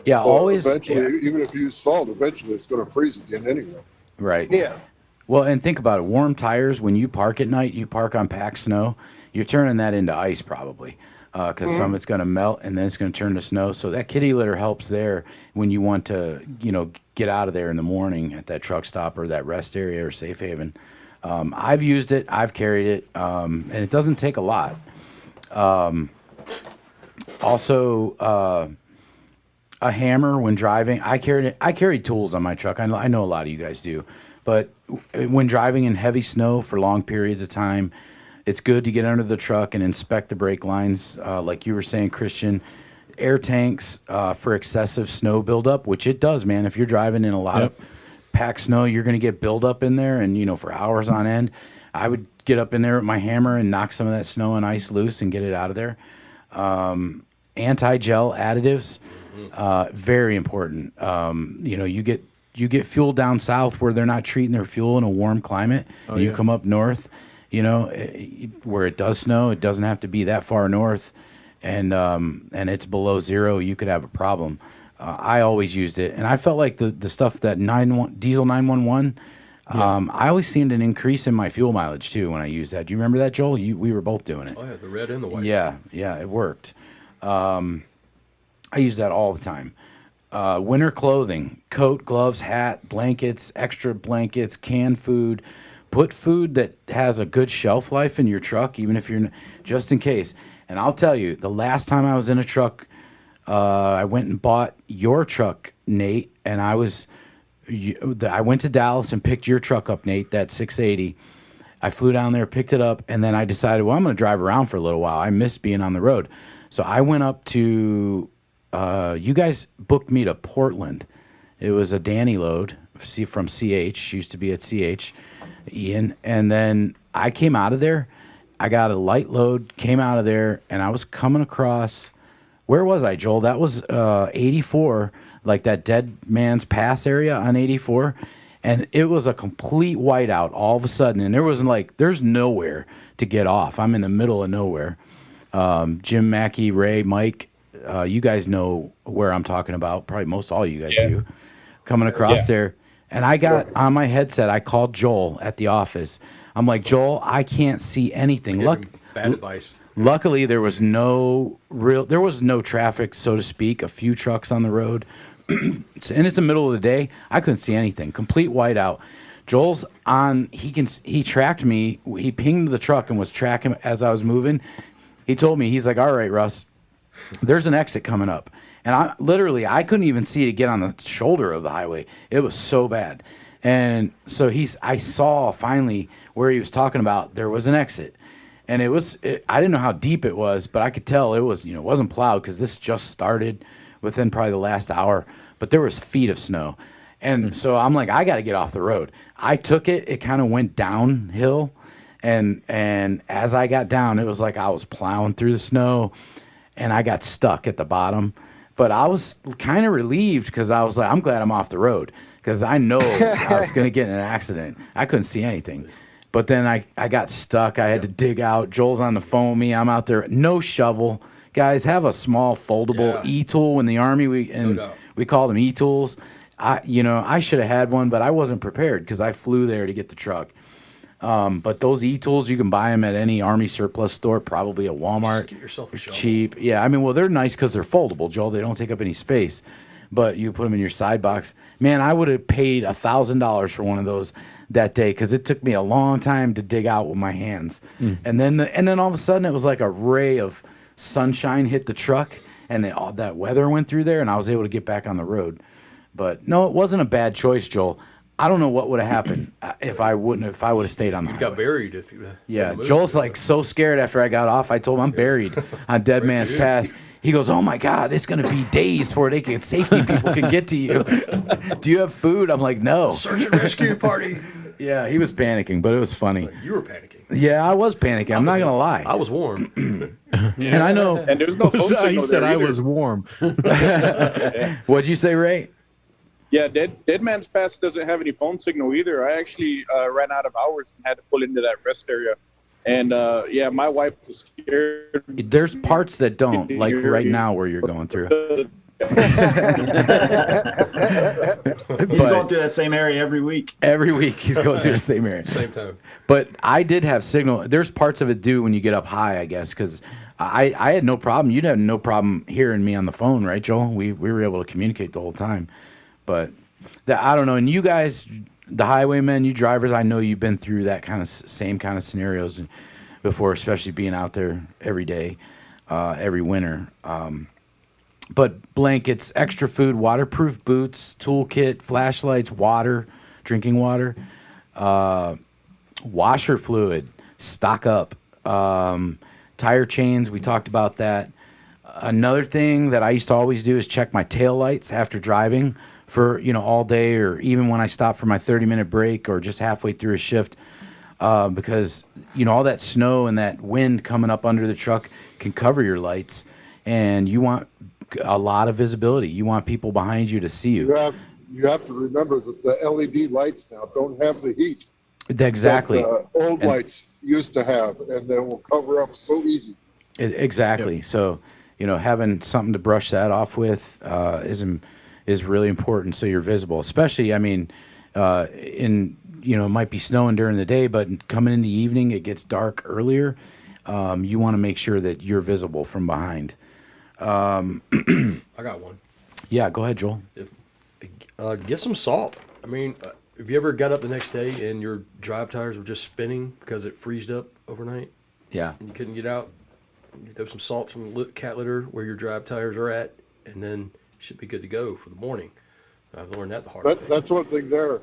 Yeah, always. Eventually, even if you use salt, eventually it's going to freeze again anyway. Right. Yeah. Well, and think about it. Warm tires, when you park at night, you park on packed snow, you're turning that into ice probably. Because some of it's going to melt and then it's going to turn to snow. So that kitty litter helps there when you want to, get out of there in the morning at that truck stop or that rest area or safe haven. I've used it. I've carried it. And it doesn't take a lot. Also, a hammer when driving. I carried tools on my truck. I know a lot of you guys do. But when driving in heavy snow for long periods of time, it's good to get under the truck and inspect the brake lines, like you were saying, Christian. Air tanks for excessive snow buildup, which it does, man. If you're driving in a lot of packed snow, you're going to get buildup in there, and for hours on end. I would get up in there with my hammer and knock some of that snow and ice loose and get it out of there. Anti-gel additives, very important. You get fuel down south where they're not treating their fuel in a warm climate, and you come up north. Where it does snow, it doesn't have to be that far north, and it's below zero. You could have a problem. I always used it, and I felt like the stuff that diesel 911. I always seemed an increase in my fuel mileage too when I used that. Do you remember that, Joel? We were both doing it. Oh yeah, the red and the white. Yeah, it worked. I use that all the time. Winter clothing, coat, gloves, hat, blankets, extra blankets, canned food. Put food that has a good shelf life in your truck, even if you're just in case. And I'll tell you, the last time I was in a truck, I went and bought your truck, Nate, and I went to Dallas and picked your truck up, Nate, that 680. I flew down there, picked it up, and then I decided, well, I'm going to drive around for a little while. I miss being on the road. So I went up to, you guys booked me to Portland. It was a Danny load from CH. She used to be at CH. Ian, and then I came out of there. I got a light load, came out of there, and I was coming across. Where was I, Joel? That was 84, like that Dead Man's Pass area on 84, and it was a complete whiteout all of a sudden, and there's nowhere to get off. I'm in the middle of nowhere. Jim, Mackey, Ray, Mike, you guys know where I'm talking about. Probably most all you guys do. Coming across there. And I got on my headset, I called Joel at the office. I'm like, Joel, I can't see anything. Bad advice. Luckily, there was no traffic, so to speak, a few trucks on the road. And it's the middle of the day. I couldn't see anything. Complete whiteout. Joel's on, he tracked me. He pinged the truck and was tracking as I was moving. He told me, he's like, all right, Russ, there's an exit coming up. And I couldn't even see to get on the shoulder of the highway. It was so bad. And so I saw finally where he was talking about there was an exit. And I didn't know how deep it was, but I could tell it was, it wasn't plowed because this just started within probably the last hour, but there was feet of snow. And so I'm like, I got to get off the road. I took it. It kind of went downhill. And as I got down, it was like I was plowing through the snow and I got stuck at the bottom. But I was kind of relieved because I was like, I'm glad I'm off the road because I know I was going to get in an accident. I couldn't see anything. But then I got stuck. I had to dig out. Joel's on the phone with me. I'm out there. No shovel. Guys, have a small foldable e-tool. In the Army, we called them e-tools. I should have had one, but I wasn't prepared because I flew there to get the truck. But those e-tools, you can buy them at any Army surplus store, probably at Walmart. Just get yourself a shovel. Cheap. Yeah, they're nice because they're foldable, Joel. They don't take up any space. But you put them in your side box. Man, I would have paid $1,000 for one of those that day because it took me a long time to dig out with my hands. And then all of a sudden, it was like a ray of sunshine hit the truck, and all that weather went through there, and I was able to get back on the road. But no, it wasn't a bad choice, Joel. I don't know what would have happened if I would have stayed on the highway. Got buried if you. Yeah, Joel's like so scared after I got off. I told him I'm buried on Dead Man's Pass. He goes, "Oh my God, it's gonna be days before safety people can get to you. Do you have food?" I'm like, "No." Search and rescue party. Yeah, he was panicking, but it was funny. You were panicking. Yeah, I was panicking. I'm not gonna lie. I was warm. And I know. And there's no phone signal He said there I either. was warm. What'd you say, Ray? Yeah, Dead Man's Pass doesn't have any phone signal either. I actually ran out of hours and had to pull into that rest area. And yeah, my wife was scared. There's parts that don't, like right now where you're going through. He's going through that same area every week. Every week he's going through the same area. Same time. But I did have signal. There's parts of it do when you get up high, I guess, because I had no problem. You'd have no problem hearing me on the phone, right, Joel? We were able to communicate the whole time. But I don't know. And you guys, the highwaymen, you drivers, I know you've been through that kind of same kind of scenarios before, especially being out there every day, every winter. But blankets, extra food, waterproof boots, toolkit, flashlights, water, drinking water, washer fluid, stock up, tire chains. We talked about that. Another thing that I used to always do is check my tail lights after driving for, all day, or even when I stop for my 30-minute break or just halfway through a shift, because, all that snow and that wind coming up under the truck can cover your lights, and you want a lot of visibility. You want people behind you to see you. You have to remember that the LED lights now don't have the heat Exactly. that old lights used to have, and they will cover up so easy. Exactly. Yep. So, having something to brush that off with is really important, so you're visible. Especially, it might be snowing during the day, but coming in the evening, it gets dark earlier. You want to make sure that you're visible from behind. I got one. Yeah, go ahead, Joel. Get some salt. Have you ever got up the next day and your drive tires were just spinning because it freezed up overnight? Yeah. And you couldn't get out? You throw some salt, some cat litter where your drive tires are at, and then you should be good to go for the morning. I've learned that the hard way. That's one thing there.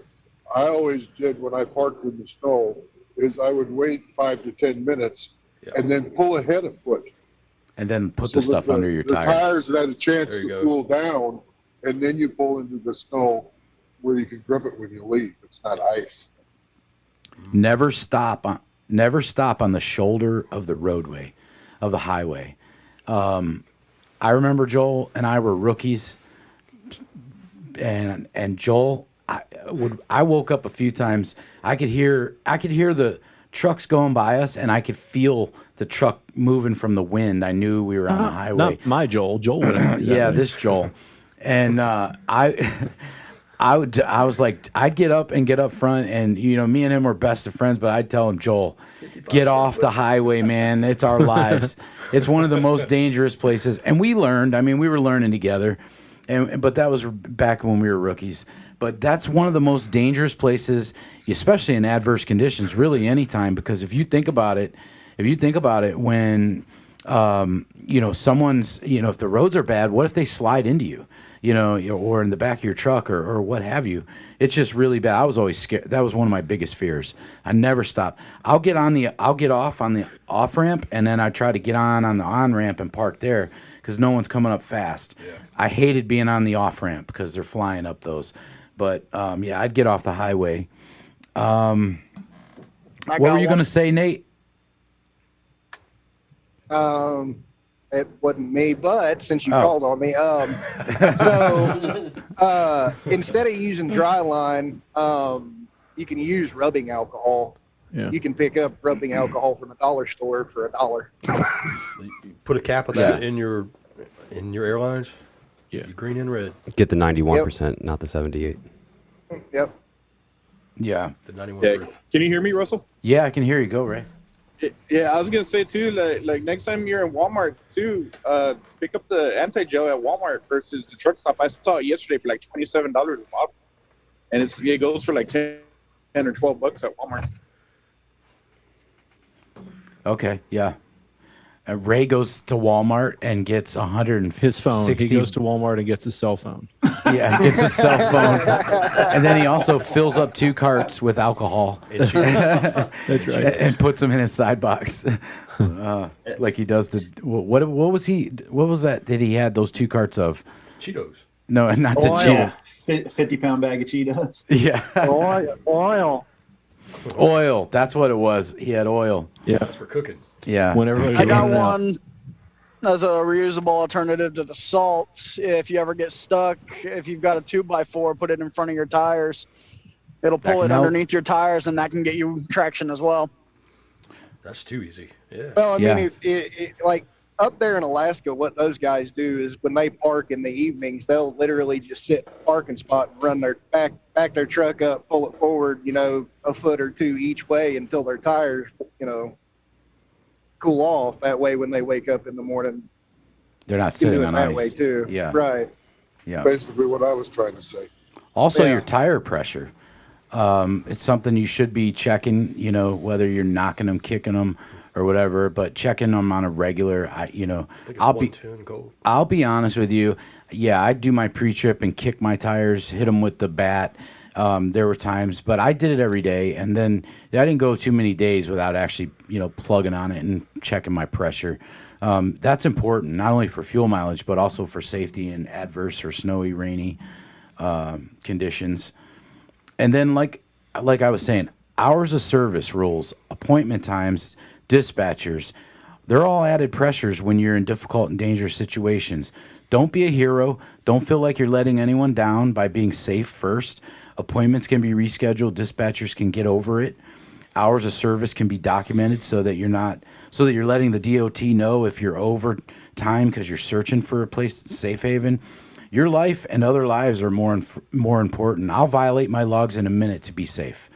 I always did when I parked in the snow is I would wait 5 to 10 minutes and then pull ahead a foot. And then put the stuff under your tire. The tires had a chance to cool down, and then you pull into the snow where you can grip it when you leave. It's not ice. Never stop on the shoulder of the roadway, of the highway. I remember Joel and I were rookies, and Joel, I woke up a few times. I could hear the trucks going by us, and I could feel the truck moving from the wind. I knew we were on the highway. Not my Joel. Joel would have. Yeah, this Joel. And I was like, I'd get up front, and me and him were best of friends, but I'd tell him, Joel, get off the highway, man. It's our lives. It's one of the most dangerous places. And we learned. We were learning together, but that was back when we were rookies. But that's one of the most dangerous places, especially in adverse conditions, really anytime, because if you think about it, when someone's, if the roads are bad, what if they slide into you? Or in the back of your truck or what have you. It's just really bad. I was always scared. That was one of my biggest fears. I never stopped. I'll get off on the off ramp, and then I try to get on the on ramp and park there because no one's coming up fast. Yeah. I hated being on the off ramp because they're flying up those. But I'd get off the highway. What were you going to say, Nate? It wasn't me, but since you called on me, so instead of using dry line, you can use rubbing alcohol. Yeah. You can pick up rubbing alcohol from a dollar store for $1. You put a cap of that in your airlines. Yeah, green and red. Get the 91%, not the 78. Yep. Yeah. The 91 proof. Can you hear me, Russell? Yeah, I can hear you. Go, Ray. Yeah, I was gonna say too, like next time you're in Walmart too, pick up the anti-gel at Walmart versus the truck stop. I saw it yesterday for like $27 a bottle, and it goes for like 10 or $12 at Walmart. Okay, yeah. Ray goes to Walmart and gets 150. His phone. He goes to Walmart and gets his cell phone. Yeah, he gets his cell phone, and then he also fills up 2 carts with alcohol. That's right. And puts them in his side box, like he does the what was that he had those 2 carts of? Cheetos. No, not the Cheetos. 50-pound bag of Cheetos. Yeah. Oil. Oil. That's what it was. He had oil. Yeah. That's for cooking. Yeah. I got one as a reusable alternative to the salt. If you ever get stuck, if you've got a 2x4, put it in front of your tires. It'll pull it underneath your tires, and that can get you traction as well. That's too easy. Yeah. Well, I mean, it like up there in Alaska, what those guys do is when they park in the evenings, they'll literally just sit in a parking spot and run their back their truck up, pull it forward, a foot or two each way until their tires, cool off. That way, when they wake up in the morning, they're not sitting on that ice. way too. Yeah. Right. Yeah. Basically, what I was trying to say. Also, your tire pressure. It's something you should be checking. Whether you're knocking them, kicking them, or whatever, but checking them on a regular. I'll be honest with you. Yeah, I do my pre-trip and kick my tires, hit them with the bat. There were times, but I did it every day, and then I didn't go too many days without actually, plugging on it and checking my pressure. That's important, not only for fuel mileage, but also for safety in adverse or snowy, rainy conditions. And then, like I was saying, hours of service rules, appointment times, dispatchers, they're all added pressures when you're in difficult and dangerous situations. Don't be a hero. Don't feel like you're letting anyone down by being safe first. Appointments can be rescheduled. Dispatchers can get over it. Hours of service can be documented so that you're letting the DOT know if you're over time because you're searching for a place, safe haven. Your life and other lives are more important. I'll violate my logs in a minute to be safe.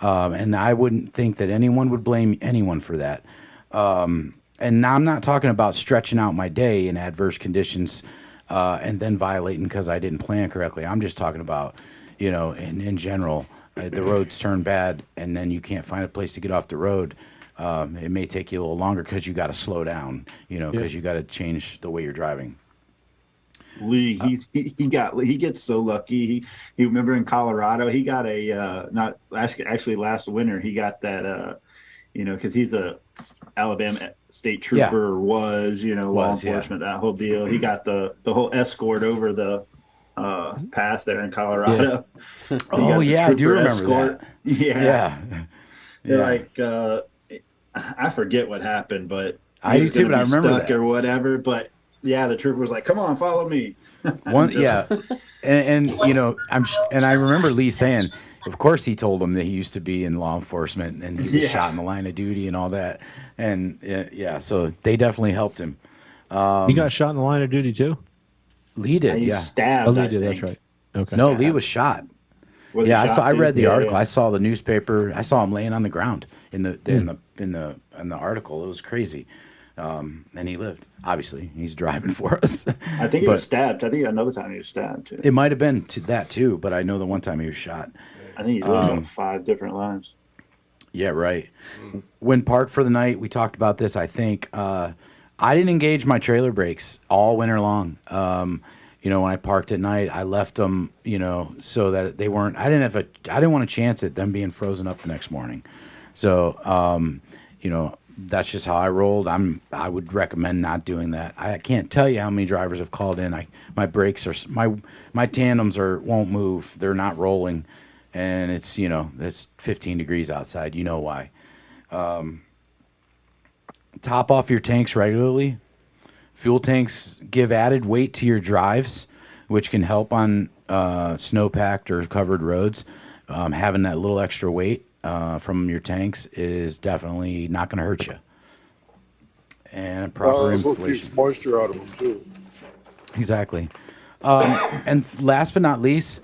And I wouldn't think that anyone would blame anyone for that. And now I'm not talking about stretching out my day in adverse conditions and then violating because I didn't plan correctly. I'm just talking about, in general, the roads turn bad and then you can't find a place to get off the road. It may take you a little longer because you got to slow down, because you got to change the way you're driving. Lee, he gets so lucky. He remember in Colorado, he got actually last winter he got that because he's a Alabama state trooper law enforcement, that whole deal. He got the whole escort over the pass there in Colorado. Yeah. I do remember that. Yeah. Like I forget what happened, but I do too. But I remember stuck that or whatever. But yeah, the trooper was like, "Come on, follow me." and I remember Lee saying, of course, he told him that he used to be in law enforcement and he was shot in the line of duty and all that. And so they definitely helped him. He got shot in the line of duty too. Lee did, He's stabbed. Oh, Lee did. That's right. Okay. No, Lee was shot. I read the article. I saw the newspaper. I saw him laying on the ground in the article. It was crazy. And he lived. Obviously, he's driving for us. I think he was stabbed. I think another time he was stabbed too. It might have been that too, but I know the one time he was shot. I think he's lived on 5 different lives. Yeah, right. When parked for the night, we talked about this. I think I didn't engage my trailer brakes all winter long. When I parked at night, I left them, so that they weren't. I didn't want to chance it them being frozen up the next morning. So, that's just how I rolled. I would recommend not doing that. I can't tell you how many drivers have called in. My brakes are my tandems won't move. They're not rolling, and it's 15 degrees outside. You know why? Top off your tanks regularly. Fuel tanks give added weight to your drives, which can help on snow-packed or covered roads. Having that little extra weight from your tanks is definitely not going to hurt you. And proper inflation. Keeps moisture out of them too. Exactly. And last but not least,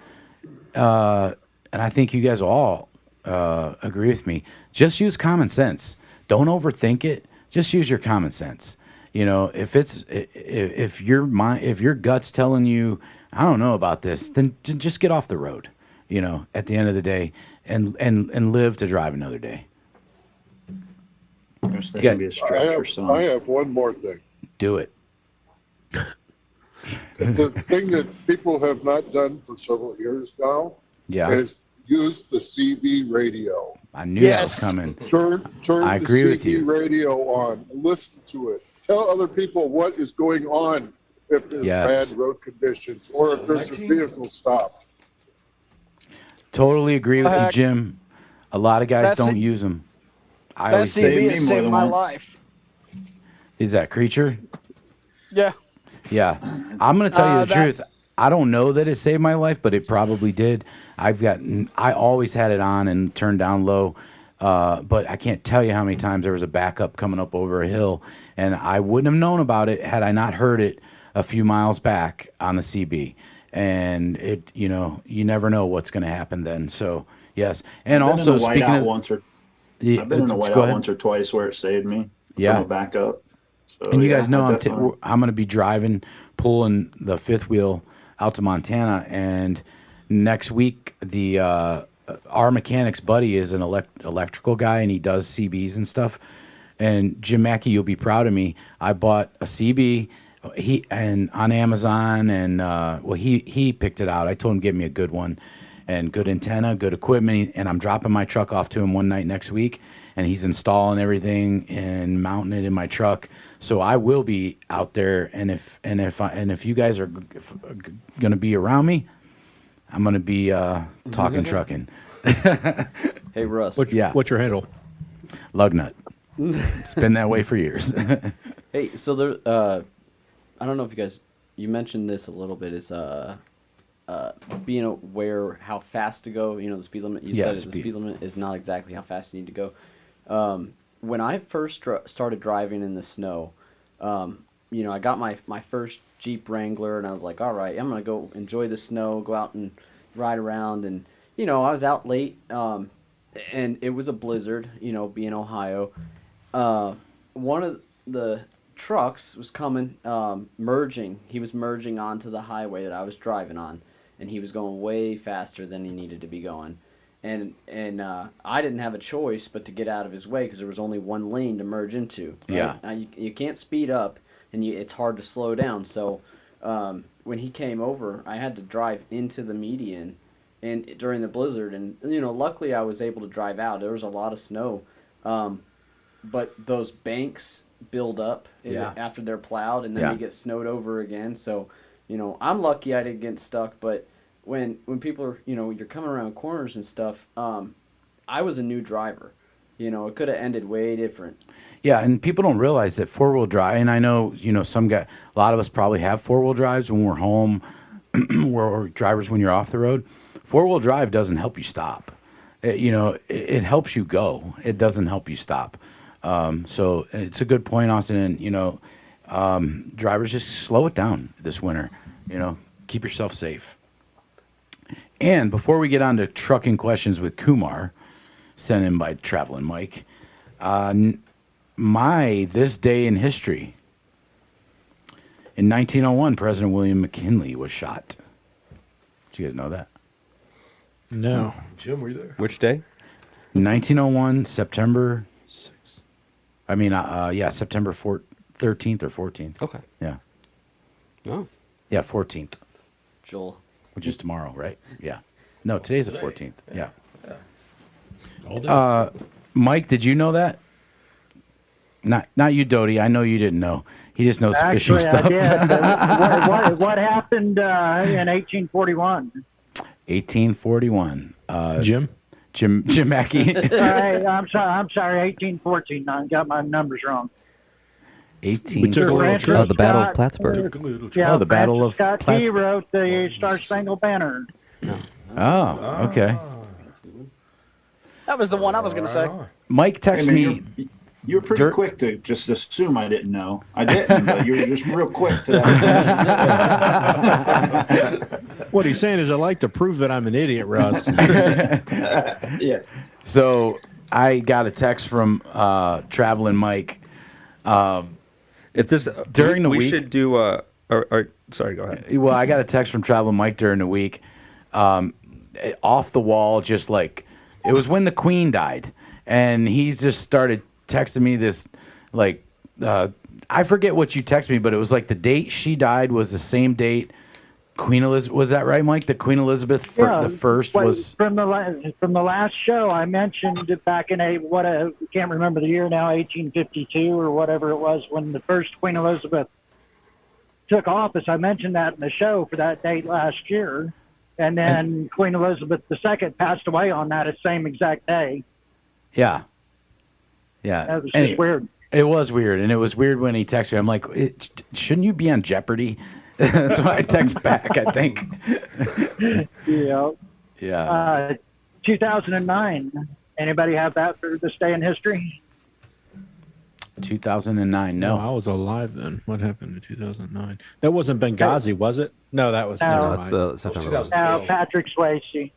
and I think you guys all agree with me, just use common sense. Don't overthink it. Just use your common sense. If your gut's telling you, I don't know about this, then just get off the road. At the end of the day, and live to drive another day. That can be a stretch for some. I have one more thing. Do it. The thing that people have not done for several years now is use the CB radio. I knew that was coming. Turn I agree the with you. CB radio on. Listen to it. Tell other people what is going on if there's bad road conditions or if there's a vehicle stopped. Totally agree with you, Jim. A lot of guys That don't C- use them. I That always CB say, has saved my life. is that Creature? Yeah. Yeah. I'm going to tell you the that- truth. I don't know that it saved my life, but it probably did. I always had it on and turned down low. But I can't tell you how many times there was a backup coming up over a hill, and I wouldn't have known about it had I not heard it a few miles back on the CB. And it, you never know what's going to happen then. So yes, and I've also been in a speaking whiteout of, once or yeah, I've been in a go whiteout ahead. once or twice where it saved me Yeah. from a backup. So, And you yeah, guys know I I'm definitely- going to be pulling the fifth wheel out to Montana, and next week our mechanic's buddy is an electrical guy, and he does CBs and stuff. And Jim Mackey, you'll be proud of me. I bought a CB on Amazon, and he picked it out. I told him to give me a good one, and good antenna, good equipment, and I'm dropping my truck off to him one night next week, and he's installing everything and mounting it in my truck. So I will be out there, and if you guys are going to be around me, I'm going to be talking trucking. Hey Russ, what's your handle? Lugnut. It's been that way for years. Hey, so there, I don't know if you mentioned this a little bit, is being aware how fast to go. The speed limit. You said the speed limit is not exactly how fast you need to go. When I first started driving in the snow, I got my first Jeep Wrangler, and I was like, all right, I'm gonna go enjoy the snow, go out and ride around, and I was out late, and it was a blizzard. Being Ohio, one of the trucks was coming, merging. He was merging onto the highway that I was driving on, and he was going way faster than he needed to be going. And I didn't have a choice but to get out of his way because there was only one lane to merge into. Right? Yeah. Now, you can't speed up, and it's hard to slow down. So when he came over, I had to drive into the median and during the blizzard. And, luckily I was able to drive out. There was a lot of snow. But those banks build up after they're plowed, and then they get snowed over again. So, I'm lucky I didn't get stuck, but when people are, you're coming around corners and stuff, I was a new driver. It could have ended way different. Yeah, and people don't realize that four-wheel drive, and I know, a lot of us probably have four-wheel drives when we're home, or drivers when you're off the road. Four-wheel drive doesn't help you stop. It helps you go. It doesn't help you stop. So it's a good point, Austin, and, drivers, just slow it down this winter. Keep yourself safe. And before we get on to trucking questions with Kumar, sent in by Traveling Mike, this day in history. In 1901, President William McKinley was shot. Did you guys know that? No. Jim, were you there? Which day? 1901, September. September 13th or 14th. Okay. Yeah. Oh. Yeah, 14th. Joel. Which is tomorrow, right? Yeah. No, today's the 14th. Yeah. All day. Mike, did you know that? Not you, Doty. I know you didn't know. He just knows fishing Actually, stuff. I did. What happened in 1841? 1841. Jim Mackey. I'm sorry. 1814. I got my numbers wrong. 1841. The Battle of Plattsburgh. The Battle of Scott Key Plattsburgh. wrote the Star Spangled Banner. Oh, okay. That was the one I was going to say. Mike texted me. You were pretty quick to just assume I didn't know. I didn't, but you were just real quick to that. What he's saying is, I like to prove that I'm an idiot, Russ. Yeah. So I got a text from Traveling Mike. If this during the we week, should do. Sorry, go ahead. Well, I got a text from Traveling Mike during the week, off the wall, just like it was when the Queen died, and he just started texting me this, like, I forget what you texted me, but it was like the date she died was the same date Queen Elizabeth. Was that right, Mike? The Queen Elizabeth the first was from the last show. I mentioned it back in can't remember the year now, 1852 or whatever it was, when the first Queen Elizabeth took office. I mentioned that in the show for that date last year, And then Queen Elizabeth II passed away on that same exact day. Yeah. Yeah. That was just weird. It was weird, and it was weird when he texted me. I'm like, shouldn't you be on Jeopardy? That's why I text back, I think. Yeah. Yeah. 2009. Anybody have that for this day in history? 2009. No. I was alive then. What happened in 2009? That wasn't Benghazi, was it? No, that was. No, never it's mind. September. No, Patrick Swayze.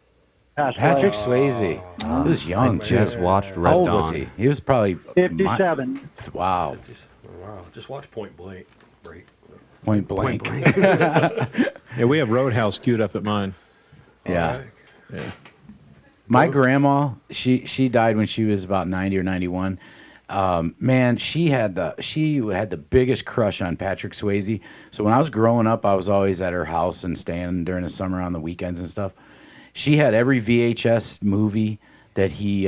Patrick Swayze. He was young, too. Just watched Red How old Dawn. was he? He was probably 57. Wow. Wow. Just watch Point Blank. Point Blank. Yeah, we have Roadhouse queued up at mine. Yeah. Right. Yeah. My grandma, she died when she was about 90 or 91. Man, she had the biggest crush on Patrick Swayze. So when I was growing up, I was always at her house and staying during the summer on the weekends and stuff. She had every VHS movie that he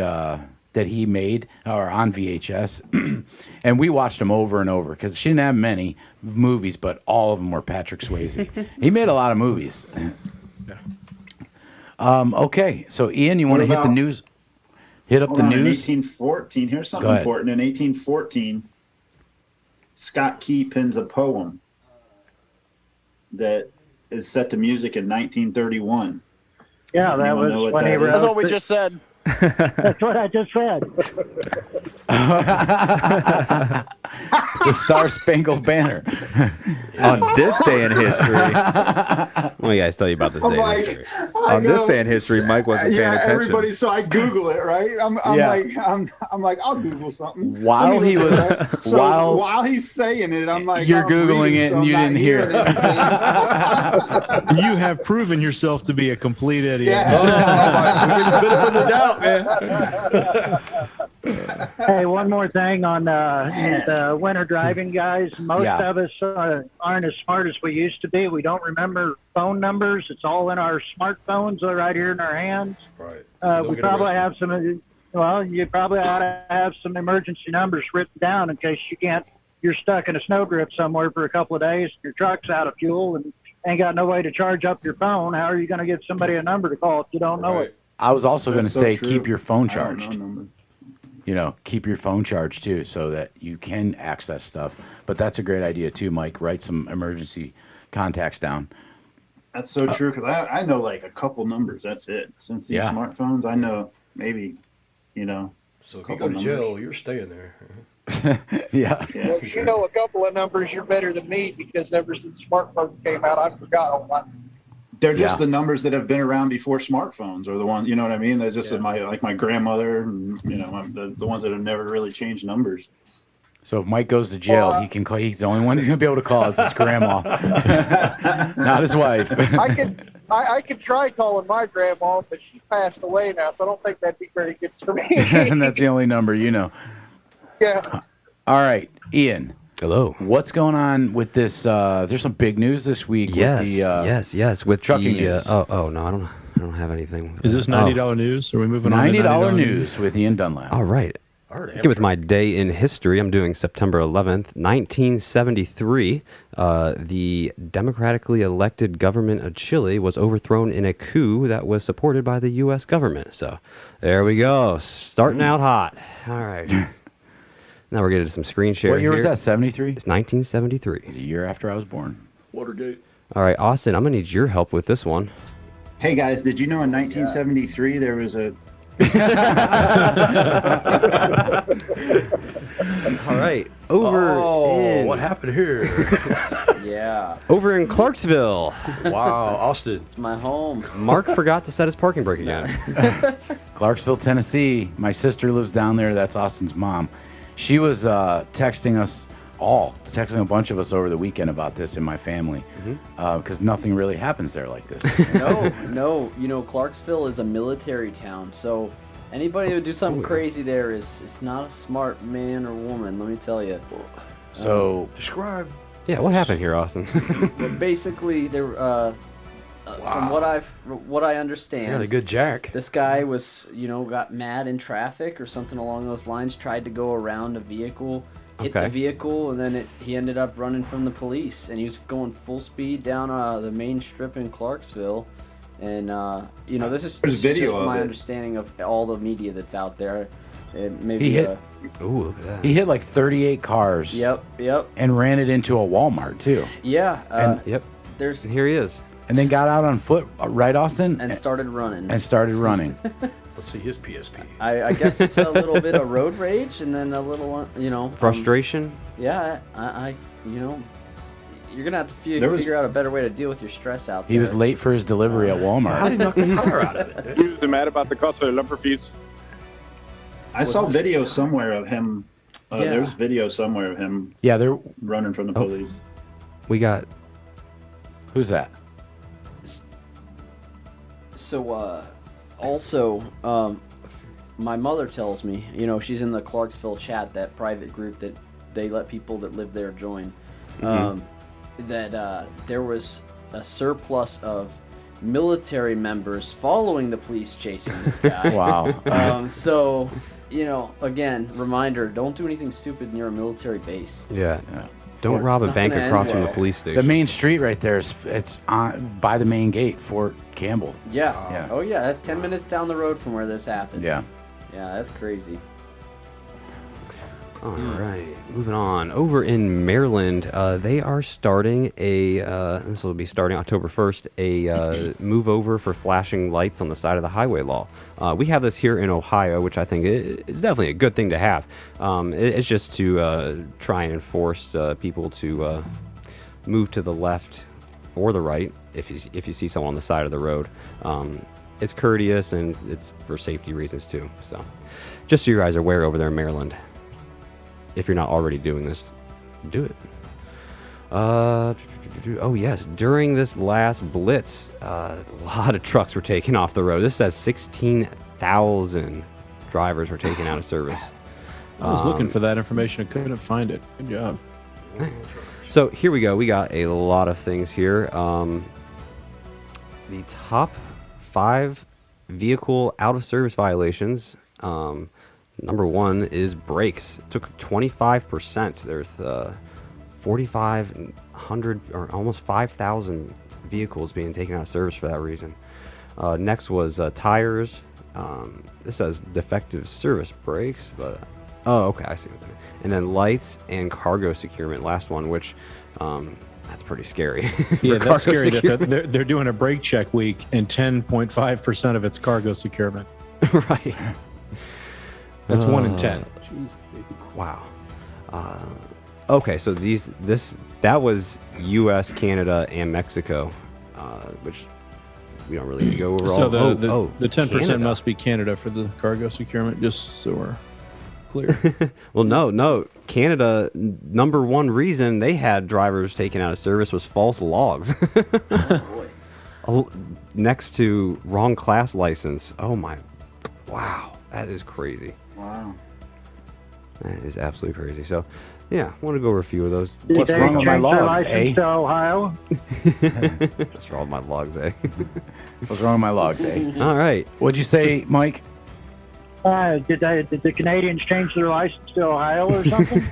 made or on VHS, and we watched them over and over because she didn't have many movies, but all of them were Patrick Swayze. He made a lot of movies. Okay, so Ian, you want to hit the news? Hit up the news. In 1814, here's something Go ahead. important. In 1814, Scott Key pens a poem that is set to music in 1931. Yeah, that Anyone know was what when he that is? wrote. That's what we just said. That's what I just said. The Star Spangled Banner. On this day in history. Let me guys tell you about this day in history. On this day in history, Mike wasn't paying attention. Everybody. So I Google it, right? I'm like, I'll Google something. While he was, So while while he's saying it, I'm like, you're I'm Googling reading, it so and I'm you not didn't hear hearing anything. You have proven yourself to be a complete idiot. Yeah. Benefit of the doubt, man. Hey, one more thing on the winter driving, guys. Most of us aren't as smart as we used to be. We don't remember phone numbers. It's all in our smartphones right here in our hands. Right. We probably have some. Well, you probably ought to have some emergency numbers written down in case you're stuck in a snowdrift somewhere for a couple of days. Your truck's out of fuel and ain't got no way to charge up your phone. How are you going to give somebody a number to call if you don't know it? I was also going to That's so say true. keep your phone I don't know charged. numbers. Keep your phone charged too, so that you can access stuff. But that's a great idea too, Mike. Write some emergency contacts down. That's so true because I know like a couple numbers. That's it. Since these smartphones, I know maybe, So if you go to jail, you're staying there. Yeah. Well, if you know a couple of numbers, you're better than me because ever since smartphones came out, I forgot all that. They're just the numbers that have been around before smartphones, or the ones, you know what I mean? They're just my grandmother, and the ones that have never really changed numbers. So if Mike goes to jail, he can call. He's the only one he's going to be able to call. It's his grandma, not his wife. I could try calling my grandma, but she passed away now, so I don't think that'd be very good for me. And that's the only number you know. Yeah. All right, Ian. Hello. What's going on with this? There's some big news this week. Yes, with the, yes. With trucking the news. No, I don't have anything. Is this $90 news? Are we moving on? To $90 news with Ian Dunlap. All right. Get with my day in history. I'm doing September 11th, 1973. The democratically elected government of Chile was overthrown in a coup that was supported by the U.S. government. So there we go. Starting out hot. All right. Now we're getting some screen share. What year was here. that? 73? It's 1973. It was a year after I was born. Watergate. All right, Austin, I'm going to need your help with this one. Hey guys, did you know in 1973 there was a All right. What happened here? Yeah. Over in Clarksville. Wow, Austin. It's my home. Mark forgot to set his parking brake again. Clarksville, Tennessee. My sister lives down there. That's Austin's mom. She was texting a bunch of us over the weekend about this in my family because nothing really happens there like this. No. You know, Clarksville is a military town, so anybody who would do something crazy there is not a smart man or woman, let me tell you. So describe. Yeah, what happened here, Austin? Basically, there. From what I understand, Yeah, the good Jack. This guy was, got mad in traffic or something along those lines. Tried to go around a vehicle, hit the vehicle, and then he ended up running from the police. And he was going full speed down the main strip in Clarksville, And this is There's video just of my it. understanding of all the media that's out there. Maybe He hit. Ooh, look at that. He hit like 38 cars. Yep. And ran it into a Walmart too. Yeah. Yep. There's. And here he is. And then got out on foot, right, Austin? And started running. Let's see his PSP. I guess it's a little bit of road rage, and then a little, frustration. Yeah, you're gonna have to figure out a better way to deal with your stress out there. He was late for his delivery at Walmart. How did he knock the tire out of it? He was mad about the cost of the lumber fees. I saw video somewhere of him. There's video somewhere of him. Yeah, they're running from the police. We got. Who's that? So, also, my mother tells me, she's in the Clarksville chat, that private group that they let people that live there join, that there was a surplus of military members following the police chasing this guy. Wow. So, again, reminder, don't do anything stupid near a military base. Yeah. Don't rob a bank across from the police station. The main street right there it's by the main gate, Fort Campbell. Yeah. Oh yeah, that's 10 minutes down the road from where this happened. Yeah. Yeah, that's crazy. All right, moving on. Over in Maryland, they are starting this will be starting October 1st, a move over for flashing lights on the side of the highway law. We have this here in Ohio, which I think is definitely a good thing to have. It's just to try and enforce people to move to the left or the right if you see someone on the side of the road. It's courteous and it's for safety reasons too. So just so you guys are aware over there in Maryland. If you're not already doing this, do it. Oh yes, during this last blitz, a lot of trucks were taken off the road. This says 16,000 drivers were taken out of service. I was looking for that information. I couldn't find it. Good job. So here we go. We got a lot of things here. The top 5 vehicle out of service violations. Number 1 is brakes. It took 25%. There's 4,500 or almost 5,000 vehicles being taken out of service for that reason. Next was tires. This says defective service brakes, but okay, I see what that means. And then lights and cargo securement. Last one, which that's pretty scary. Yeah, that's scary. That they're doing a brake check week, and 10.5% of it's cargo securement. Right. That's 1 in 10. Wow. Okay, so that was U.S., Canada, and Mexico, which we don't really need to go over. So the 10% Canada. must be Canada for the cargo securement, just so we're clear. Well, no. Canada, number 1 reason they had drivers taken out of service was false logs. Oh boy. Next to wrong class license. Oh my. Wow. That is crazy. Wow. That is absolutely crazy. So, yeah, I want to go over a few of those. What's wrong with my logs, eh? To Ohio? What's wrong with my logs, eh? What's wrong with my logs, eh? All right. What'd you say, Mike? Did the Canadians change their license to Ohio or something?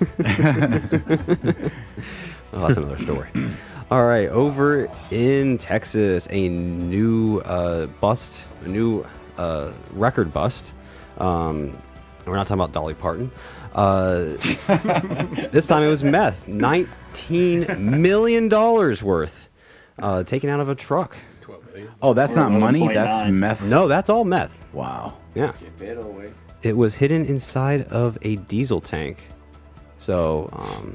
Oh, that's another story. All right, over in Texas, a new record bust. We're not talking about Dolly Parton. This time it was meth. $19 million worth taken out of a truck. 12 million. Oh, that's not money. That's meth. No, that's all meth. Wow. Yeah. It was hidden inside of a diesel tank. So,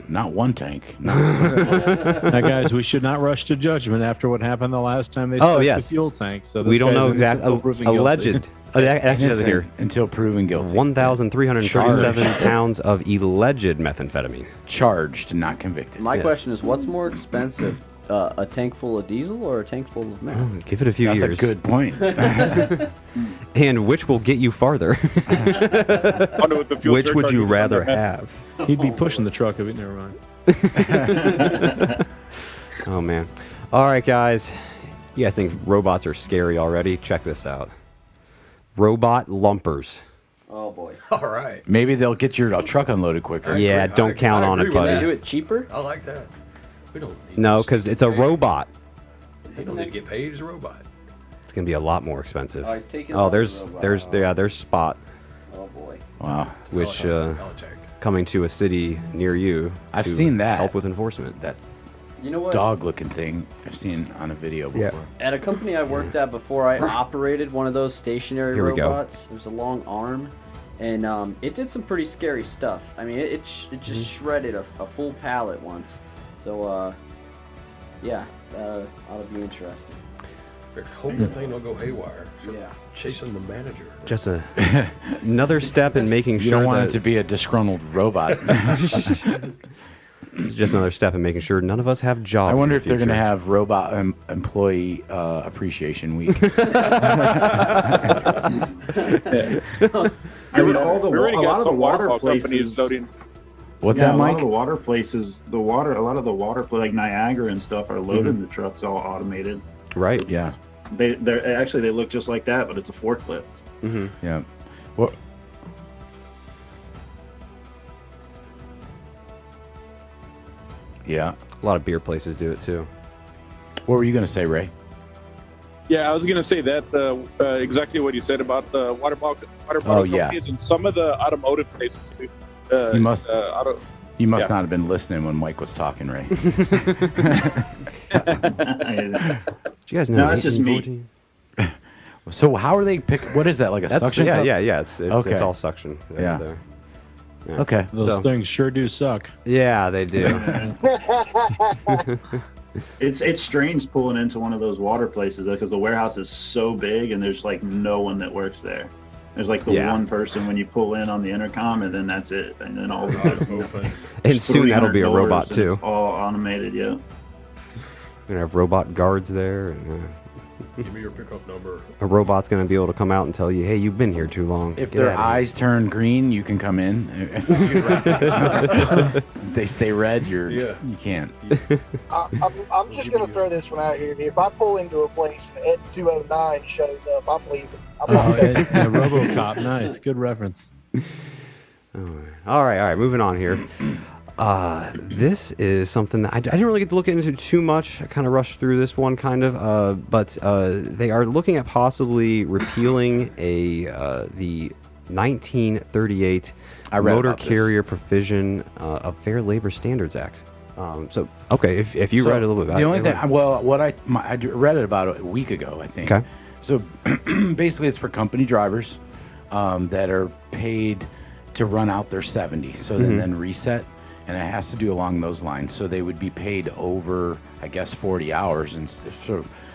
not one tank. Now, guys, we should not rush to judgment after what happened the last time they stuck the fuel tank. So this we don't guy's know exactly. Alleged. Oh, that actually doesn't here. Until proven guilty. 1,337 pounds of alleged methamphetamine. Charged, not convicted. My question is, what's more expensive, a tank full of diesel or a tank full of meth? Oh, give it a few years. That's a good point. And which will get you farther? Which would you rather have? He'd be pushing the truck if it. Never mind. Oh man! All right, guys. You guys think robots are scary already? Check this out. Robot lumpers. Oh boy! All right. Maybe they'll get your truck unloaded quicker. Yeah, don't count on it, buddy. Do it cheaper? I like that. We don't. No, because it's a robot. He don't need to get paid as a robot. It's gonna be a lot more expensive. Oh, he's taking. There's Spot. Oh boy. Wow. Which coming to a city near you. I've seen that. Help with enforcement. That You know what? dog-looking thing I've seen on a video before. At a company I worked at before, I operated one of those stationary Here we go. robots. It was a long arm, and it did some pretty scary stuff. I mean, it just shredded a full pallet once. So, yeah, ought to be interesting. Hope that thing don't go haywire. So Yeah. chasing the manager. Just another step in making You sure don't want that it to be a disgruntled robot. it's just another step in making sure none of us have jobs. I wonder in if the they're going to future. have robot employee appreciation week. I mean, a We already lot got of the some water waterfall companies places. loading. What's Yeah, that, a lot Mike? of the water places, a lot of the water, like Niagara and stuff, are loading the trucks all automated. Right. Yeah. They look just like that, but it's a forklift. Mm-hmm. Yeah. Well, yeah. A lot of beer places do it too. What were you going to say, Ray? Yeah, I was gonna say that exactly what you said about the water bottle yeah. companies and some of the automotive places too. You must You must Yeah. not have been listening when Mike was talking, Ray. Do you guys know? No, that's just me. 1814? So how are they pick? What is that, like a suction cup? Yeah. It's Okay. all suction. Yeah. Yeah. Okay. Those things sure do suck. Yeah, they do. It's strange pulling into one of those water places because the warehouse is so big and there's like no one that works there. There's like the one person when you pull in on the intercom, and then that's it. And then all the And soon that'll be a robot too. It's all automated. Yeah. We're gonna have robot guards there, and Give me your pickup number. a robot's gonna be able to come out and tell you, "Hey, you've been here too long." If Get their outta here." eyes turn green, you can come in. If they stay red, you can't. I'm just going to throw this one out here. If I pull into a place and Ed 209 shows up, I'm leaving. I'm not staying. RoboCop, nice, good reference. All right. Moving on here. This is something that I didn't really get to look into too much. I kind of rushed through this one, but they are looking at possibly repealing the 1938 Motor Carrier Provision of Fair Labor Standards Act. If you read a little bit about the it. only thing, I read it about a week ago, I think. Okay. So basically, it's for company drivers that are paid to run out their 70, so then reset. And it has to do along those lines. So they would be paid over, I guess, 40 hours. And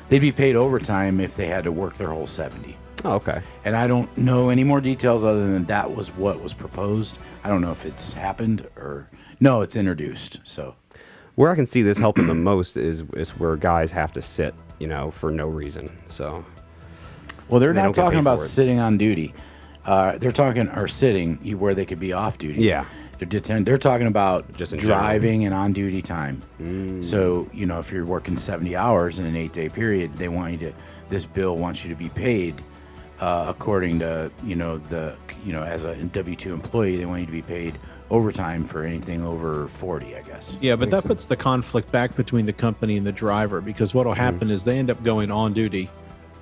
they'd be paid overtime if they had to work their whole 70. Oh, okay. And I don't know any more details other than that was what was proposed. I don't know if it's happened or... No, it's introduced, so... Where I can see this helping the most is where guys have to sit, for no reason. So... Well, they're They don't not get talking paid about for it. sitting on duty. They're talking... Or sitting where they could be off duty. Yeah. They're talking about Just in driving and on-duty time. So, if you're working 70 hours in an 8-day period, they want you to. This bill wants you to be paid according to as a W-2 employee. They want you to be paid overtime for anything over 40, I guess. Yeah, but that puts the conflict back between the company and the driver, because what will happen is they end up going on duty.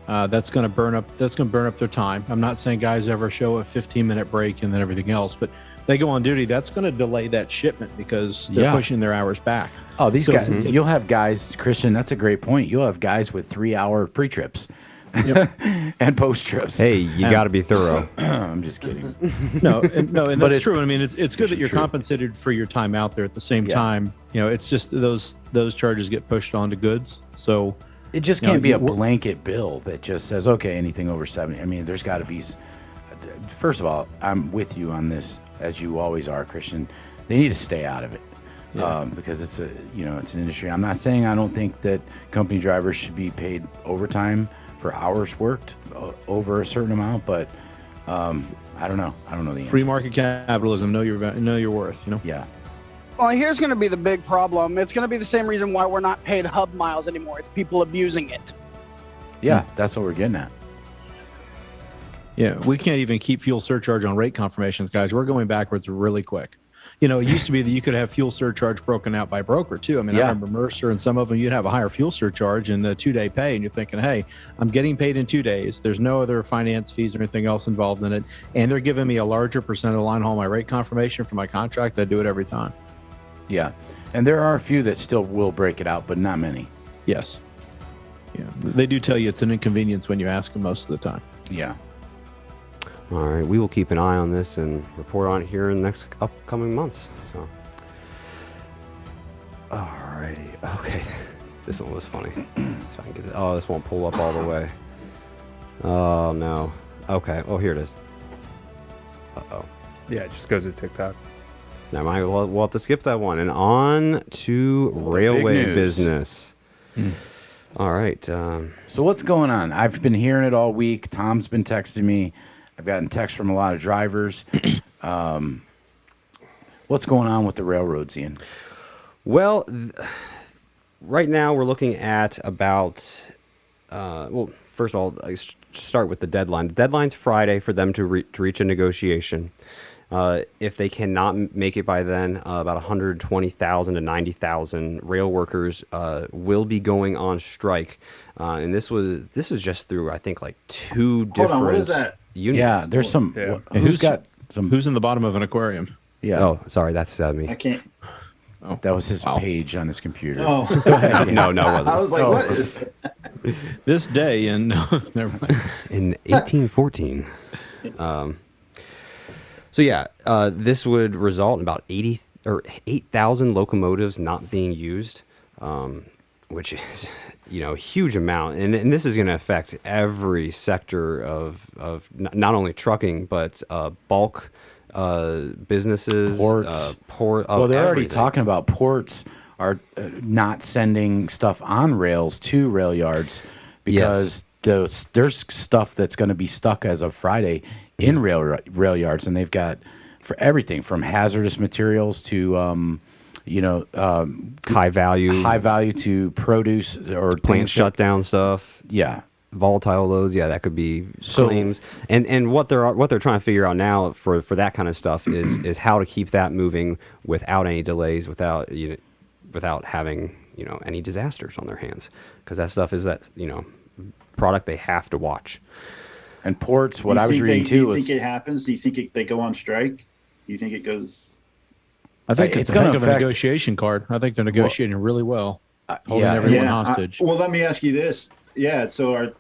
That's going to burn up their time. I'm not saying guys ever show a 15-minute break and then everything else, but they go on duty. That's going to delay that shipment because they're pushing their hours back. Oh, these So guys! it's- You'll have guys, Christian. That's a great point. You'll have guys with 3-hour pre-trips and post-trips. Hey, you got to be thorough. I'm just kidding. And But that's true. I mean, it's good that you're truth. compensated for your time out there. At the same Yeah. time, it's just those charges get pushed onto goods. So It just can't be a blanket bill that just says, okay, anything over 70. I mean, there's got to be. First of all, I'm with you on this, as you always are, Christian. They need to stay out of it because it's it's an industry. I'm not saying I don't think that company drivers should be paid overtime for hours worked over a certain amount, but I don't know. I don't know the answer. free market capitalism. Know your worth. Yeah. Well, here's going to be the big problem. It's going to be the same reason why we're not paid hub miles anymore. It's people abusing it. Yeah, that's what we're getting at. Yeah, we can't even keep fuel surcharge on rate confirmations, guys. We're going backwards really quick. You know, it used to be that you could have fuel surcharge broken out by broker too. I mean, I remember Mercer and some of them, you'd have a higher fuel surcharge in the 2-day pay, and you're thinking, hey, I'm getting paid in 2 days. There's no other finance fees or anything else involved in it, and they're giving me a larger percent of the line haul my rate confirmation for my contract. I do it every time. Yeah, and there are a few that still will break it out, but not many. Yes. Yeah, they do tell you it's an inconvenience when you ask them most of the time. Yeah. All right, we will keep an eye on this and report on it here in the next upcoming months. So, all righty, okay, this one was funny. If I can get it. Oh, this won't pull up all the way. Oh no. Okay. Oh, here it is. Uh-oh. Yeah, it just goes to TikTok. Never mind. We'll have to skip that one. And on to railway business. All right. So what's going on? I've been hearing it all week. Tom's been texting me. I've gotten texts from a lot of drivers. What's going on with the railroads, Ian? Well, right now we're looking at about, well, first of all, I start with the deadline. The deadline's Friday for them to reach a negotiation. If they cannot make it by then, about 120,000 to 90,000 rail workers will be going on strike. And this is just through, I think, like 2 different Hold on, what is that? unions. Yeah, there's some. Yeah. Who's got some? Who's in the bottom of an aquarium? Yeah. Oh, sorry, that's me. I can't. Oh, that was his page on his computer. Oh. Go ahead. No, it wasn't. I was like, what is This day in never mind. In 1814. So yeah, this would result in about 8,000 locomotives not being used, which is, a huge amount. And this is going to affect every sector of not only trucking, but bulk businesses, Ports. port. Well, they're already everything. talking about ports are not sending stuff on rails to rail yards because there's stuff that's going to be stuck as of Friday in rail yards, and they've got for everything from hazardous materials to high value to produce or plant shutdown stuff. Yeah. Volatile loads, that could be claims, and what they're trying to figure out now for that kind of stuff is how to keep that moving without any delays, without having any disasters on their hands, because that stuff is product they have to watch. And ports, what I was reading too was. Do you think it happens? Do you think they go on strike? Do you think it goes? I think it's going to affect a negotiation card. I think they're negotiating really well, holding everyone hostage. Well, let me ask you this. Yeah. So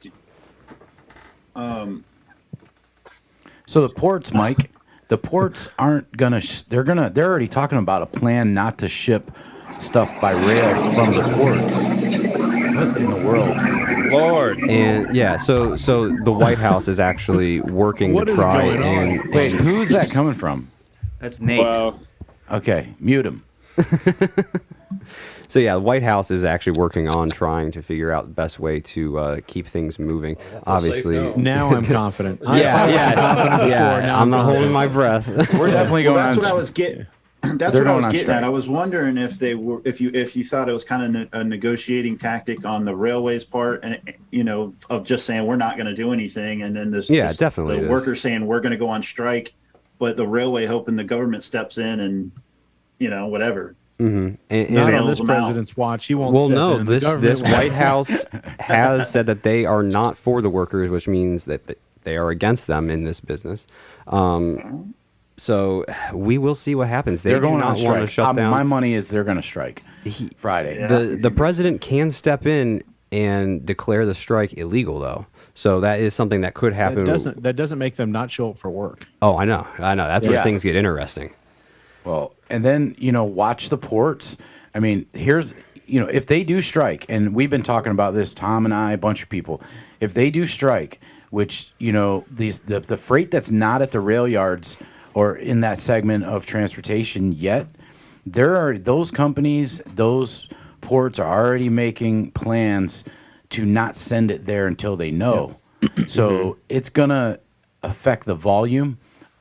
So the ports, Mike, the ports aren't gonna. They're already talking about a plan not to ship stuff by rail from the ports. What in the world? Lord. And so the White House is actually working to try and wait. Who's that coming from? That's Nate. Wow. Okay, mute him. So the White House is actually working on trying to figure out the best way to keep things moving. Obviously, now I'm confident. I'm not holding my breath. We're definitely going. That's what I was getting. That's what I was getting at. I was wondering if they were, if you thought it was kind of a negotiating tactic on the railways part, and of just saying we're not going to do anything, and then definitely the workers saying we're going to go on strike, but the railway hoping the government steps in and whatever. Mm-hmm. And not on this president's watch. He won't. Well, step no. in. This White House has said that they are not for the workers, which means that they are against them in this business. So we will see what happens. They're going on strike. Want to shut down. My money is they're going to strike Friday. Yeah. The president can step in and declare the strike illegal, though. So that is something that could happen. That doesn't make them not show up for work. Oh, I know. That's where things get interesting. Well, and then, watch the ports. I mean, here's, if they do strike, and we've been talking about this, Tom and I, a bunch of people, if they do strike, which, the freight that's not at the rail yards or in that segment of transportation yet, there are those companies, those ports are already making plans to not send it there until they know. Yep. So it's going to affect the volume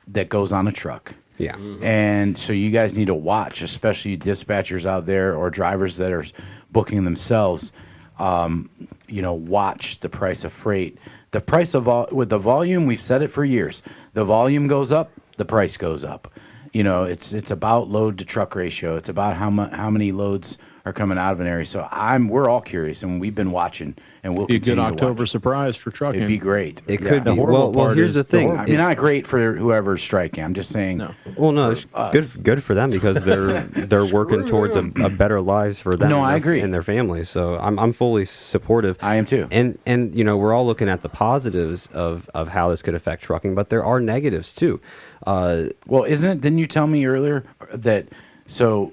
that goes on a truck. Yeah. And so you guys need to watch, especially dispatchers out there or drivers that are booking themselves, watch the price of freight. The price of with the volume, we've said it for years. The volume goes up, the price goes up. You know, it's about load to truck ratio. It's about how many loads are coming out of an area. So we're all curious, and we've been watching, and we'll be continue a good to October watch. surprise for trucking. It'd be great. It could be. The horrible Well, part here's is the thing. I mean, not great for whoever's striking. I'm just saying. No. Well, no, it's good for them because they're working towards a better lives for them. No, I agree. And their families. So I'm fully supportive. I am too. And you know, we're all looking at the positives of how this could affect trucking, but there are negatives too. Well, didn't you tell me earlier that? So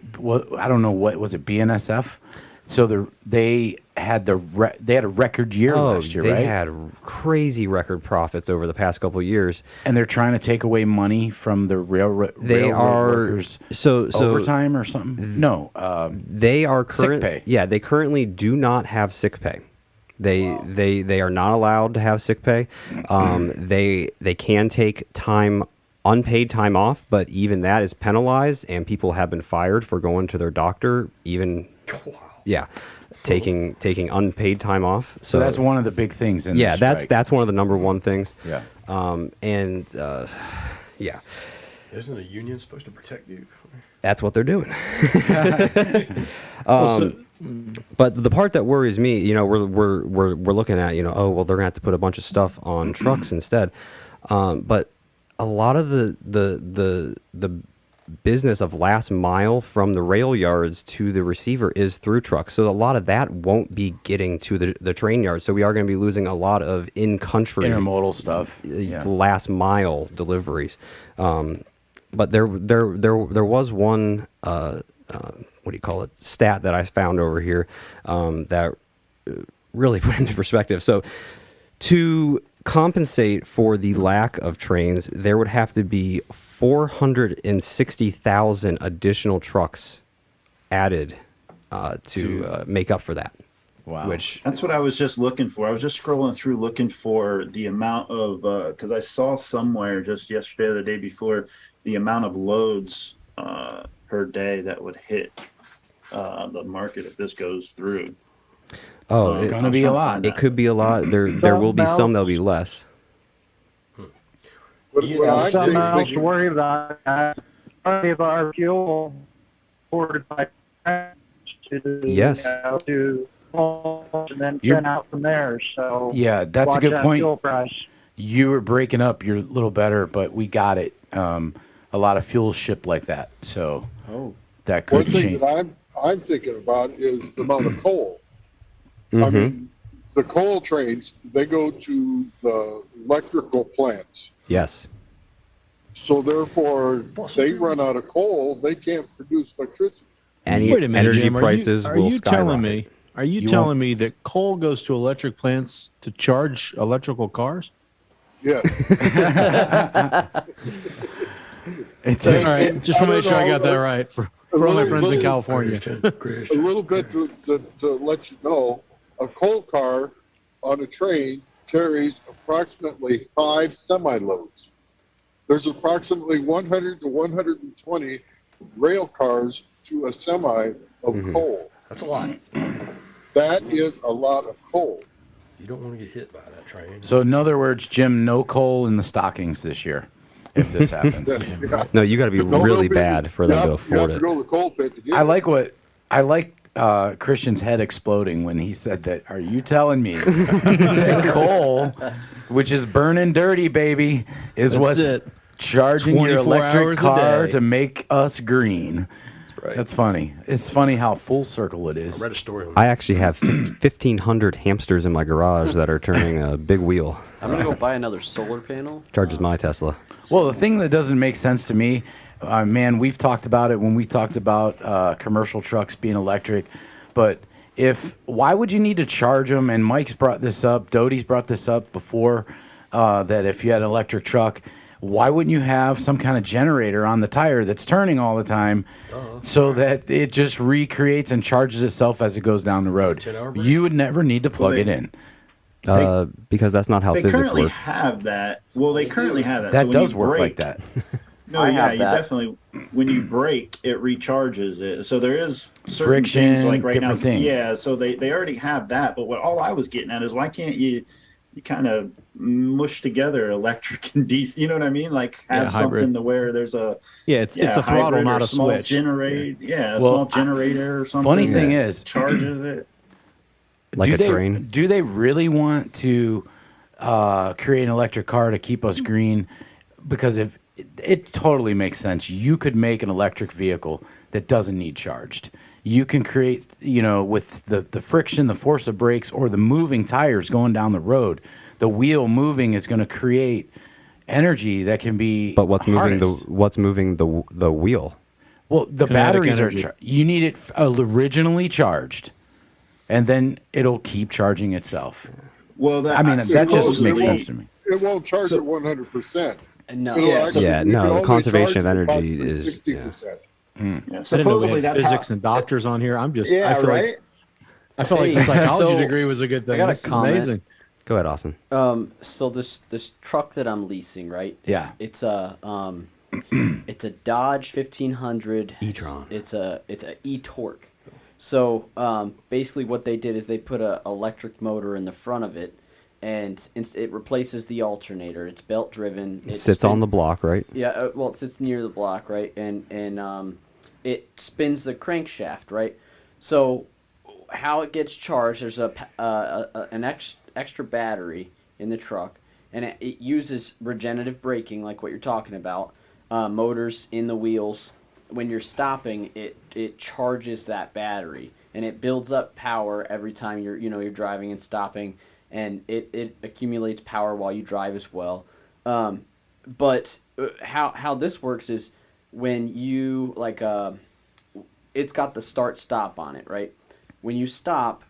I don't know, what was it, BNSF? So they had a record year last year, right? They had crazy record profits over the past couple of years, and they're trying to take away money from the railroad workers. So overtime or something? No, they are sick pay. Yeah, they currently do not have sick pay. They are not allowed to have sick pay. They can take unpaid time off, but even that is penalized, and people have been fired for going to their doctor. Taking unpaid time off. So that's one of the big things. That's one of the number one things. Yeah. Isn't the union supposed to protect you? That's what they're doing. But the part that worries me, you know, we're looking at, you know, oh well, they're gonna have to put a bunch of stuff on trucks instead. But a lot of the business of last mile from the rail yards to the receiver is through trucks. So a lot of that won't be getting to the train yards. So we are going to be losing a lot of in-country intermodal stuff, last mile deliveries. But there was one stat that I found over here that really put into perspective. So to compensate for the lack of trains, there would have to be 460,000 additional trucks added to make up for that. Wow. That's what I was just looking for. I was just scrolling through looking for the amount of, because I saw somewhere just yesterday or the day before, the amount of loads per day that would hit the market if this goes through. Oh, it's going to be a lot. It could be a lot. There will be some that'll be less. Something else to worry about. Worry about our fuel ordered by to yes to and then sent out from there. So yeah, that's a good point. Fuel price. You were breaking up. You're a little better, but we got it. A lot of fuel shipped like that, so that could change. One change. thing that I'm thinking about is the amount of coal. Mm-hmm. I mean, the coal trains, they go to the electrical plants. Yes. So therefore, they run out of coal. They can't produce electricity. Wait a minute, energy Jim, prices will skyrocket. Are you telling me that coal goes to electric plants to charge electrical cars? Yes. It's all right. Just want to make sure I got that right for all my friends in California. A little bit to let you know, a coal car on a train carries approximately 5 semi-loads. There's approximately 100 to 120 rail cars to a semi of coal. That's a lot. That is a lot of coal. You don't want to get hit by that train. So in other words, Jim, no coal in the stockings this year if this happens. No, you got to be really bad for them to afford it. Go to the coal pit to get I like Christian's head exploding when he said that. Are you telling me that coal, which is burning dirty, baby, is what's charging your electric car to make us green? Right. That's funny. It's funny how full circle it is. I read a story on I actually have 1,500 hamsters in my garage that are turning a big wheel. I'm going to go buy another solar panel. Charges my Tesla. Well, the thing that doesn't make sense to me, man, we've talked about it when we talked about commercial trucks being electric, but why would you need to charge them? And Mike's brought this up, Doty's brought this up before, that if you had an electric truck, why wouldn't you have some kind of generator on the tire that's turning all the time so that it just recreates and charges itself as it goes down the road? You would never need to plug it in. Because that's not how they physics currently work. have that. Well, they currently have that. That so does work like that. No, yeah, you definitely. When you brake, it recharges it. So there is certain friction, things like right different now. things. Yeah, so they already have that. But all I was getting at is why can't you you kind of mush together electric and DC. You know what I mean? Like have hybrid. something to where there's a it's a throttle, not a small switch. A small generator or something. Funny thing is, charges it like a train. Do they really want to create an electric car to keep us green? Because if it totally makes sense, you could make an electric vehicle that doesn't need charged. You can create, with the friction, the force of brakes, or the moving tires going down the road, the wheel moving is going to create energy that can be. But what's harnessed. moving the wheel? Well, the Kinetic batteries energy. are. You need it originally charged, and then it'll keep charging itself. Well, that just makes sense to me. It won't charge at 100%. No. The conservation of energy is. 60%. Yeah, I didn't know we supposedly had that's physics and doctors on here. I feel right? I felt like the psychology degree was a good thing. I got a This is comment. amazing. Go ahead, Austin. So this truck that I'm leasing, right? Yeah. It's a it's a Dodge 1500 e-tron. It's a e-torque. So basically what they did is they put a electric motor in the front of it, and it replaces the alternator. It's belt driven. It sits on the block, right? Yeah, well, it sits near the block, right? And it spins the crankshaft, right? So how it gets charged, there's an extra battery in the truck, and it uses regenerative braking, like what you're talking about, motors in the wheels. When you're stopping, it charges that battery, and it builds up power every time you're driving and stopping, and it accumulates power while you drive as well. But how this works is when you it's got the start stop on it, right? When you stop,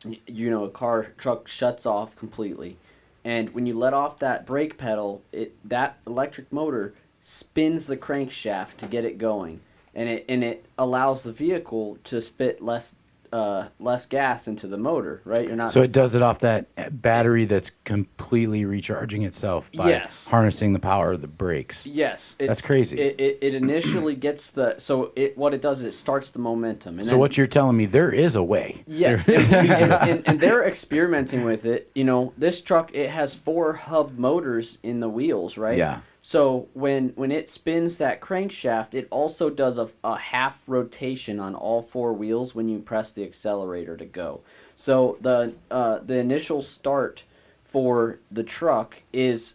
a truck shuts off completely, and when you let off that brake pedal, that electric motor spins the crankshaft to get it going, and it allows the vehicle to spit less gas into the motor, right? You're not. So it does it off that battery that's completely recharging itself by harnessing the power of the brakes. Yes, that's crazy. It initially gets what it does is it starts the momentum. And so what you're telling me, there is a way. Yes, and they're experimenting with it. This truck, it has 4 hub motors in the wheels, right? Yeah. So when it spins that crankshaft, it also does a half rotation on all 4 wheels when you press the accelerator to go. So the initial start for the truck is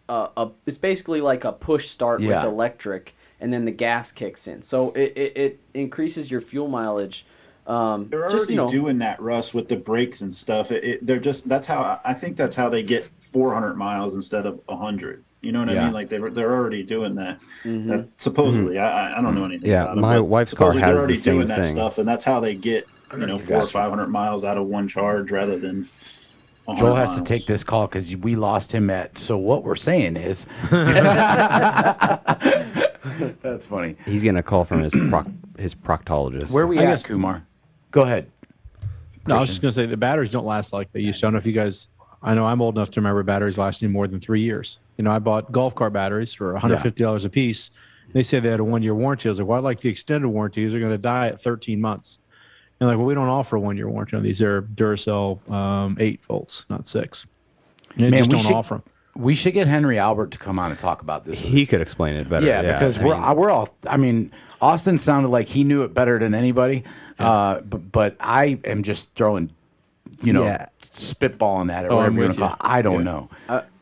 it's basically like a push start with electric, and then the gas kicks in. So it increases your fuel mileage. They're already doing that, Russ, with the brakes and stuff. That's how they get 400 miles instead of 100. You know what I mean? Like they're already doing that. Mm-hmm. Supposedly, I don't know anything. Yeah, about them, my wife's car has they're already the same doing that thing. stuff, and that's how they get 400 or 500 miles out of one charge rather than. Joel has to take this call because we lost him at. So what we're saying is, that's funny. He's getting a call from his proctologist. Where are we at, Kumar? Go ahead. No, I was just going to say the batteries don't last like they used to. I don't know if you guys. I know I'm old enough to remember batteries lasting more than 3 years. I bought golf cart batteries for $150 a piece. They say they had a 1-year warranty. I was like, well, I like the extended warranties. They're going to die at 13 months. And like, well, we don't offer a 1-year warranty on these. They're Duracell 8 volts, not 6. And they just don't offer them. We should get Henry Albert to come on and talk about this. He could explain it better. Yeah, because we're all. I mean, Austin sounded like he knew it better than anybody. But I am just throwing, spitballing at it. Whatever you want to call it. I don't know.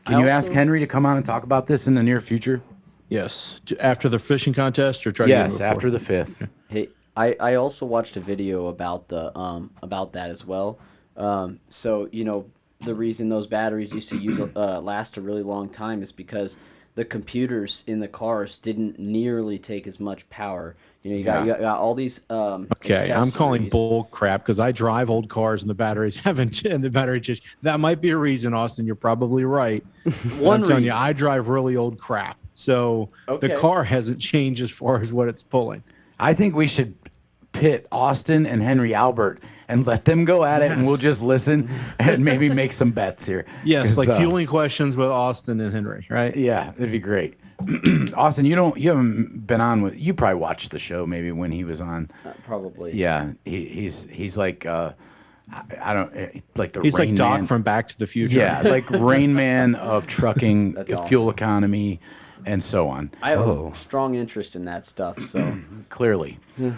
Can you ask Henry to come on and talk about this in the near future? Yes, after the fishing contest, or try to get him before? After the 5th. Hey, I also watched a video about about that as well. So the reason those batteries used to last a really long time is because the computers in the cars didn't nearly take as much power. You got all these. Okay, I'm calling bull crap because I drive old cars and the batteries haven't. And the battery just that might be a reason, Austin. You're probably right. I'm telling you, I drive really old crap, so the car hasn't changed as far as what it's pulling. I think we should pit Austin and Henry Albert and let them go at it, and we'll just listen and maybe make some bets here. Yes, like fueling questions with Austin and Henry, right? Yeah, it'd be great. Austin, you haven't been on with. You probably watched the show maybe when he was on. Probably. Yeah, he's like I don't like the He's Rain like Doc Man from Back to the Future. Yeah, like Rain Man of trucking, That's fuel awesome. economy, and so on. I have a strong interest in that stuff, so Clearly. All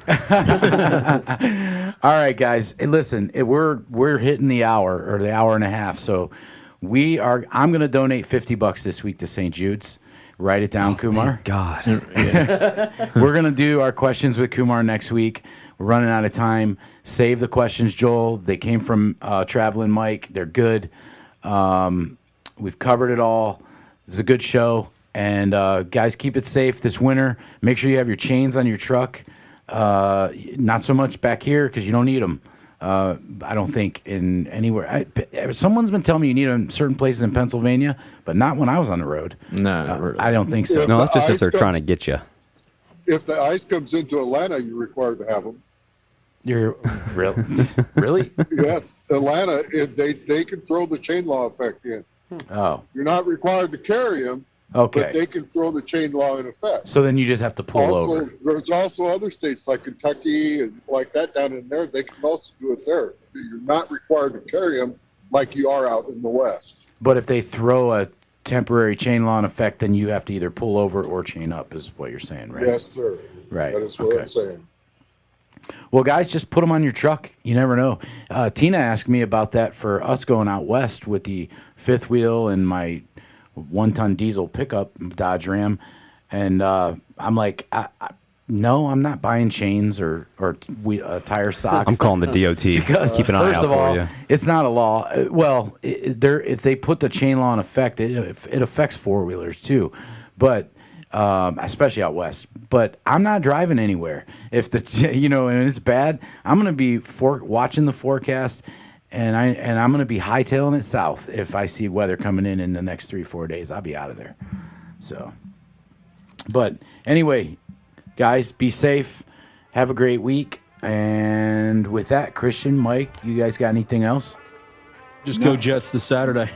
right, guys. Hey, listen, we're hitting the hour or the hour and a half, so I'm going to donate $50 this week to St. Jude's. Write it down, Kumar. God. We're going to do our questions with Kumar next week. We're running out of time. Save the questions, Joel. They came from Traveling Mike. They're good. We've covered it all. This is a good show. And guys, keep it safe this winter. Make sure you have your chains on your truck. Not so much back here because you don't need them. I don't think in anywhere. Someone's been telling me you need them in certain places in Pennsylvania, but not when I was on the road. No, I don't think so. No, that's just if they're trying to get you. If the ice comes into Atlanta, you're required to have them. You're really? Yes, Atlanta. They can throw the chain law effect in. Oh, you're not required to carry them. Okay. But they can throw the chain law in effect. So then you just have to pull over. There's also other states like Kentucky and like that down in there. They can also do it there. You're not required to carry them like you are out in the West. But if they throw a temporary chain law in effect, then you have to either pull over or chain up, is what you're saying, right? Yes, sir. Right. That is what I'm saying. Well, guys, just put them on your truck. You never know. Tina asked me about that for us going out west with the fifth wheel and my 1-ton diesel pickup Dodge Ram, and I'm like, no, I'm not buying chains or tire socks. I'm calling the DOT. Because keep an eye first out of for all, you. it's not a law. Well, if they put the chain law in effect, it affects four-wheelers too, but especially out west. But I'm not driving anywhere if and it's bad. I'm gonna be watching the forecast. And I'm going to be hightailing it south if I see weather coming in the next 3-4 days. I'll be out of there. So, but anyway, guys, be safe. Have a great week. And with that, Christian, Mike, you guys got anything else? Just go Jets this Saturday.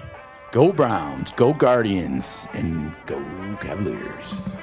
Go Browns, go Guardians, and go Cavaliers.